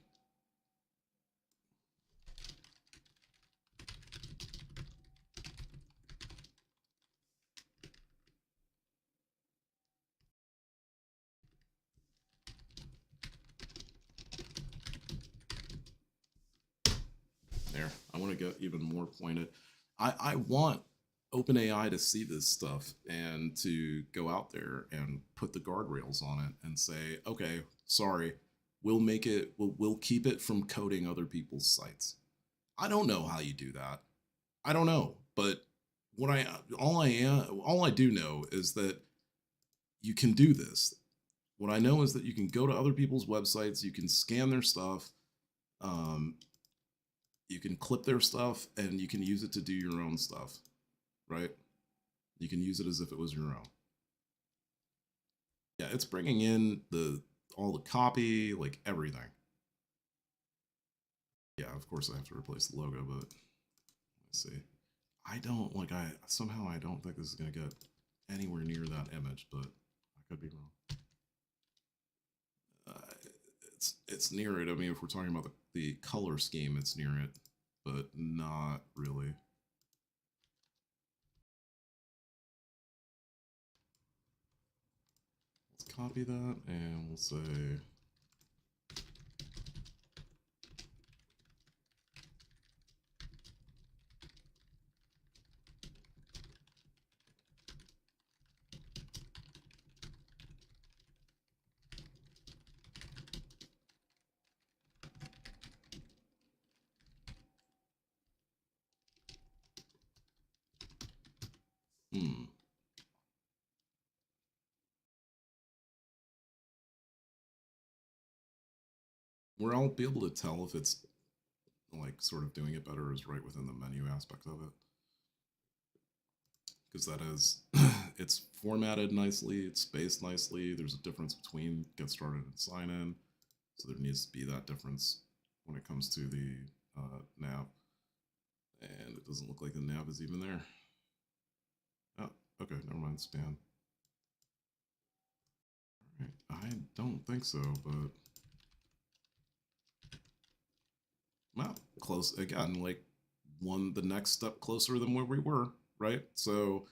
There. I want to get even more pointed. I want OpenAI to see this stuff and to go out there and put the guardrails on it and say, okay, sorry, we'll make it, we'll keep it from coding other people's sites. I don't know how you do that. I don't know, but what I all I do know is that you can do this. What I know is that you can go to other people's websites, you can scan their stuff, um, you can clip their stuff, and you can use it to do your own stuff, right? You can use it as if it was your own. Yeah, it's bringing in all the copy, like everything. Yeah, of course I have to replace the logo, but let's see. I don't like I don't think this is gonna get anywhere near that image, but I could be wrong. It's near it. I mean, if we're talking about the color scheme, it's near it, but not really. Let's copy that and we'll say hmm. Where I'll be able to tell if it's like sort of doing it better is right within the menu aspect of it. Because that is, it's formatted nicely, it's spaced nicely, there's a difference between get started and sign in. So there needs to be that difference when it comes to the nav. And it doesn't look like the nav is even there. Oh, okay, never mind, span. All right. I don't think so, but well, close again, like the next step closer than where we were, right? So,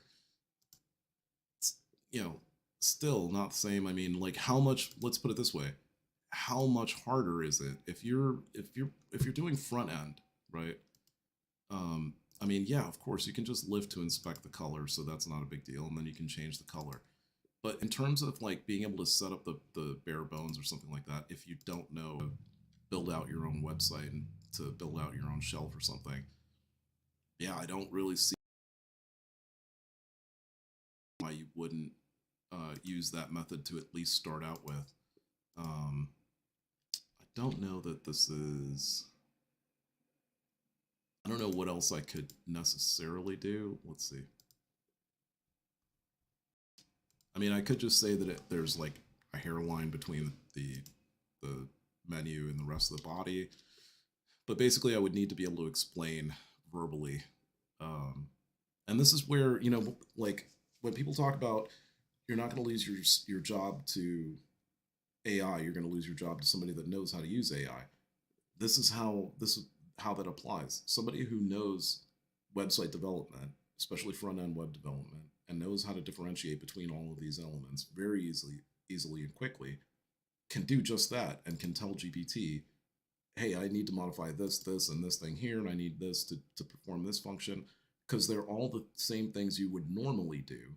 you know, still not the same. I mean, like how much, let's put it this way. How much harder is it if you're doing front end, right? I mean, yeah, of course, you can just live to inspect the color, so that's not a big deal, and then you can change the color. But in terms of like being able to set up the bare bones or something like that, if you don't know, build out your own website and to build out your own shelf or something, yeah, I don't really see why you wouldn't use that method to at least start out with. Um, I don't know that this is. I don't know what else I could necessarily do. Let's see. I mean, I could just say that there's like a hairline between the menu and the rest of the body, but basically, I would need to be able to explain verbally. Um, and this is where like when people talk about you're not going to lose your job to AI, you're going to lose your job to somebody that knows how to use AI. This is how that applies. Somebody who knows website development, especially front end web development, and knows how to differentiate between all of these elements very easily and quickly, can do just that and can tell GPT, hey, I need to modify this, and this thing here, and I need this to perform this function, because they're all the same things you would normally do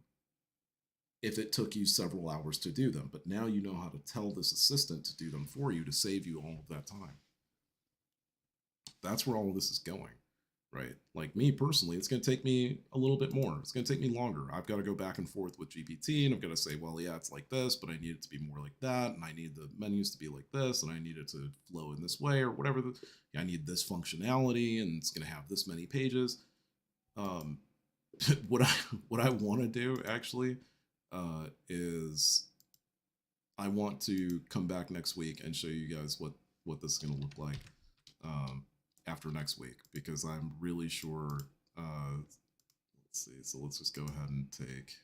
if it took you several hours to do them. But now you know how to tell this assistant to do them for you to save you all of that time. That's where all of this is going, right? Like me personally, it's going to take me a little bit more. It's going to take me longer. I've got to go back and forth with GPT, and I've got to say, well, yeah, it's like this, but I need it to be more like that, and I need the menus to be like this, and I need it to flow in this way, or whatever. I need this functionality, and it's going to have this many pages. Um, what I want to do actually is I want to come back next week and show you guys what this is going to look like um, after next week, because I'm really sure. Let's see. So let's just go ahead and take.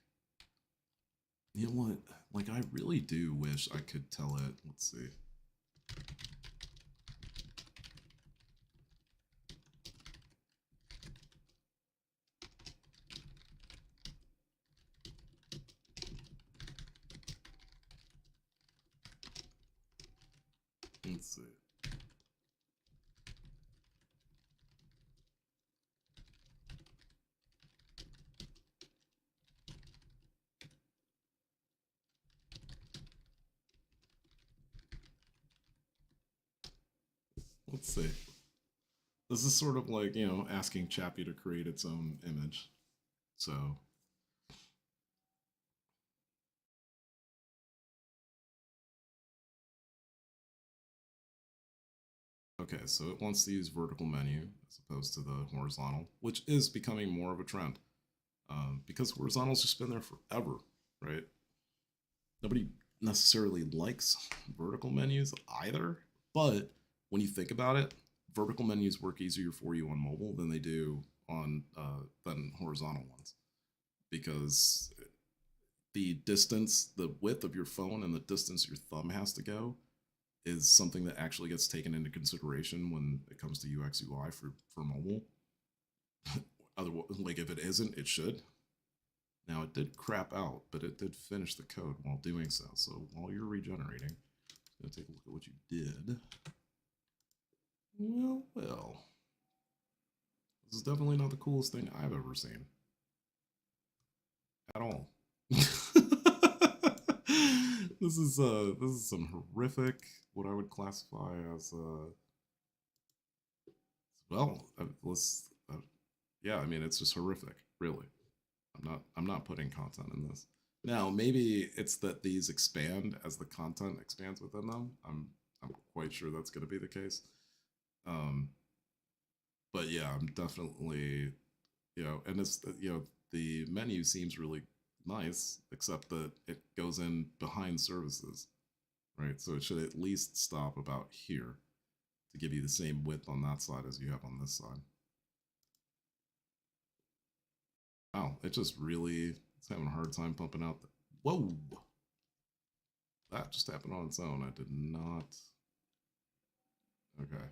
You know what? Like I really do wish I could tell it. Let's see. Let's see. Let's see. This is sort of like asking Chappie to create its own image. So okay, so it wants to use vertical menu as opposed to the horizontal, which is becoming more of a trend because horizontal's just been there forever, right? Nobody necessarily likes vertical menus either, but when you think about it, vertical menus work easier for you on mobile than they do on than horizontal ones because the width of your phone and the distance your thumb has to go is something that actually gets taken into consideration when it comes to UX UI for mobile. Otherwise, like if it isn't, it should. Now it did crap out, but it did finish the code while doing so. So while you're regenerating, I'm gonna take a look at what you did. Well. This is definitely not the coolest thing I've ever seen. At all. This is some horrific, what I would classify as well, let's yeah, I mean it's just horrific, really. I'm not putting content in this. Now, maybe it's that these expand as the content expands within them. I'm quite sure that's going to be the case. Um, but yeah, I'm definitely and it's the menu seems really nice, except that it goes in behind services, right? So it should at least stop about here to give you the same width on that side as you have on this side. Wow, it just really it's having a hard time pumping out. Whoa, that just happened on its own. I did not. Okay.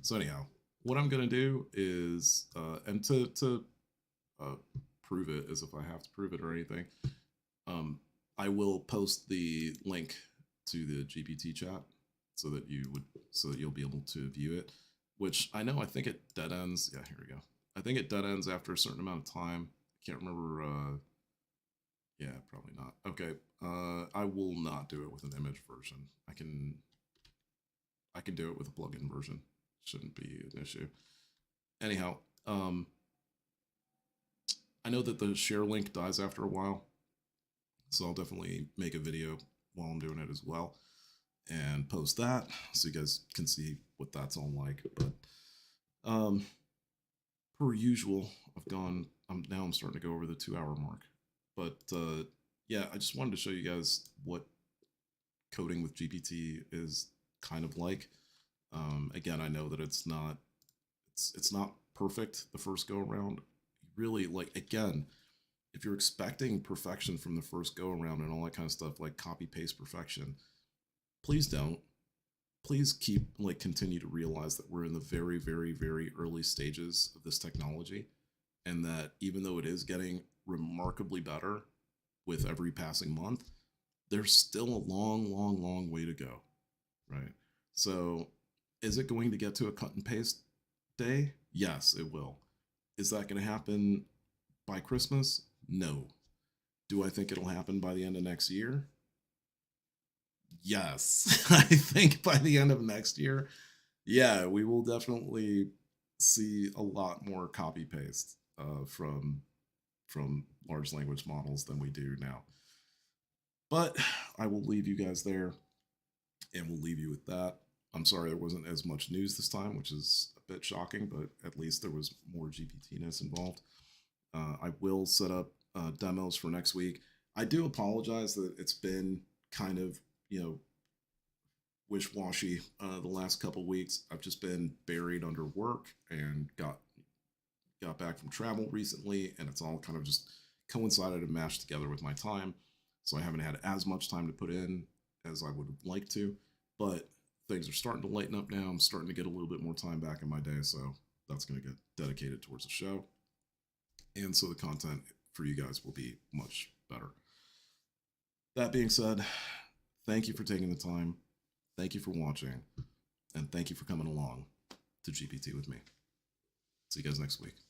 So anyhow, what I'm gonna do is, and to uh, prove it, as if I have to prove it or anything, um, I will post the link to the GPT chat so that you'll be able to view it. Which I know, I think it dead ends. Yeah, here we go. I think it dead ends after a certain amount of time. I can't remember. Yeah, probably not. Okay. I will not do it with an image version. I can do it with a plugin version. Shouldn't be an issue. Anyhow, I know that the share link dies after a while, so I'll definitely make a video while I'm doing it as well and post that so you guys can see what that's all like. But um, per usual, I'm starting to go over the 2 hour mark. But yeah, I just wanted to show you guys what coding with GPT is kind of like. Again, I know that it's not perfect the first go around. Really, like, again, if you're expecting perfection from the first go around and all that kind of stuff, like copy paste perfection, please don't. Please continue to realize that we're in the very, very, very early stages of this technology, and that even though it is getting remarkably better with every passing month, there's still a long, long, long way to go, right? So, is it going to get to a cut and paste day? Yes, it will. Is that going to happen by Christmas? No. Do I think it'll happen by the end of next year? Yes. I think by the end of next year, yeah, we will definitely see a lot more copy paste from large language models than we do now. But I will leave you guys there, and we'll leave you with that. I'm sorry there wasn't as much news this time, which is a bit shocking, but at least there was more GPT-ness involved. I will set up demos for next week. I do apologize that it's been kind of, wish-washy the last couple weeks. I've just been buried under work and got back from travel recently, and it's all kind of just coincided and mashed together with my time. So I haven't had as much time to put in as I would like to, but things are starting to lighten up now. I'm starting to get a little bit more time back in my day, so that's going to get dedicated towards the show. And so the content for you guys will be much better. That being said, thank you for taking the time. Thank you for watching. And thank you for coming along to GPT with me. See you guys next week.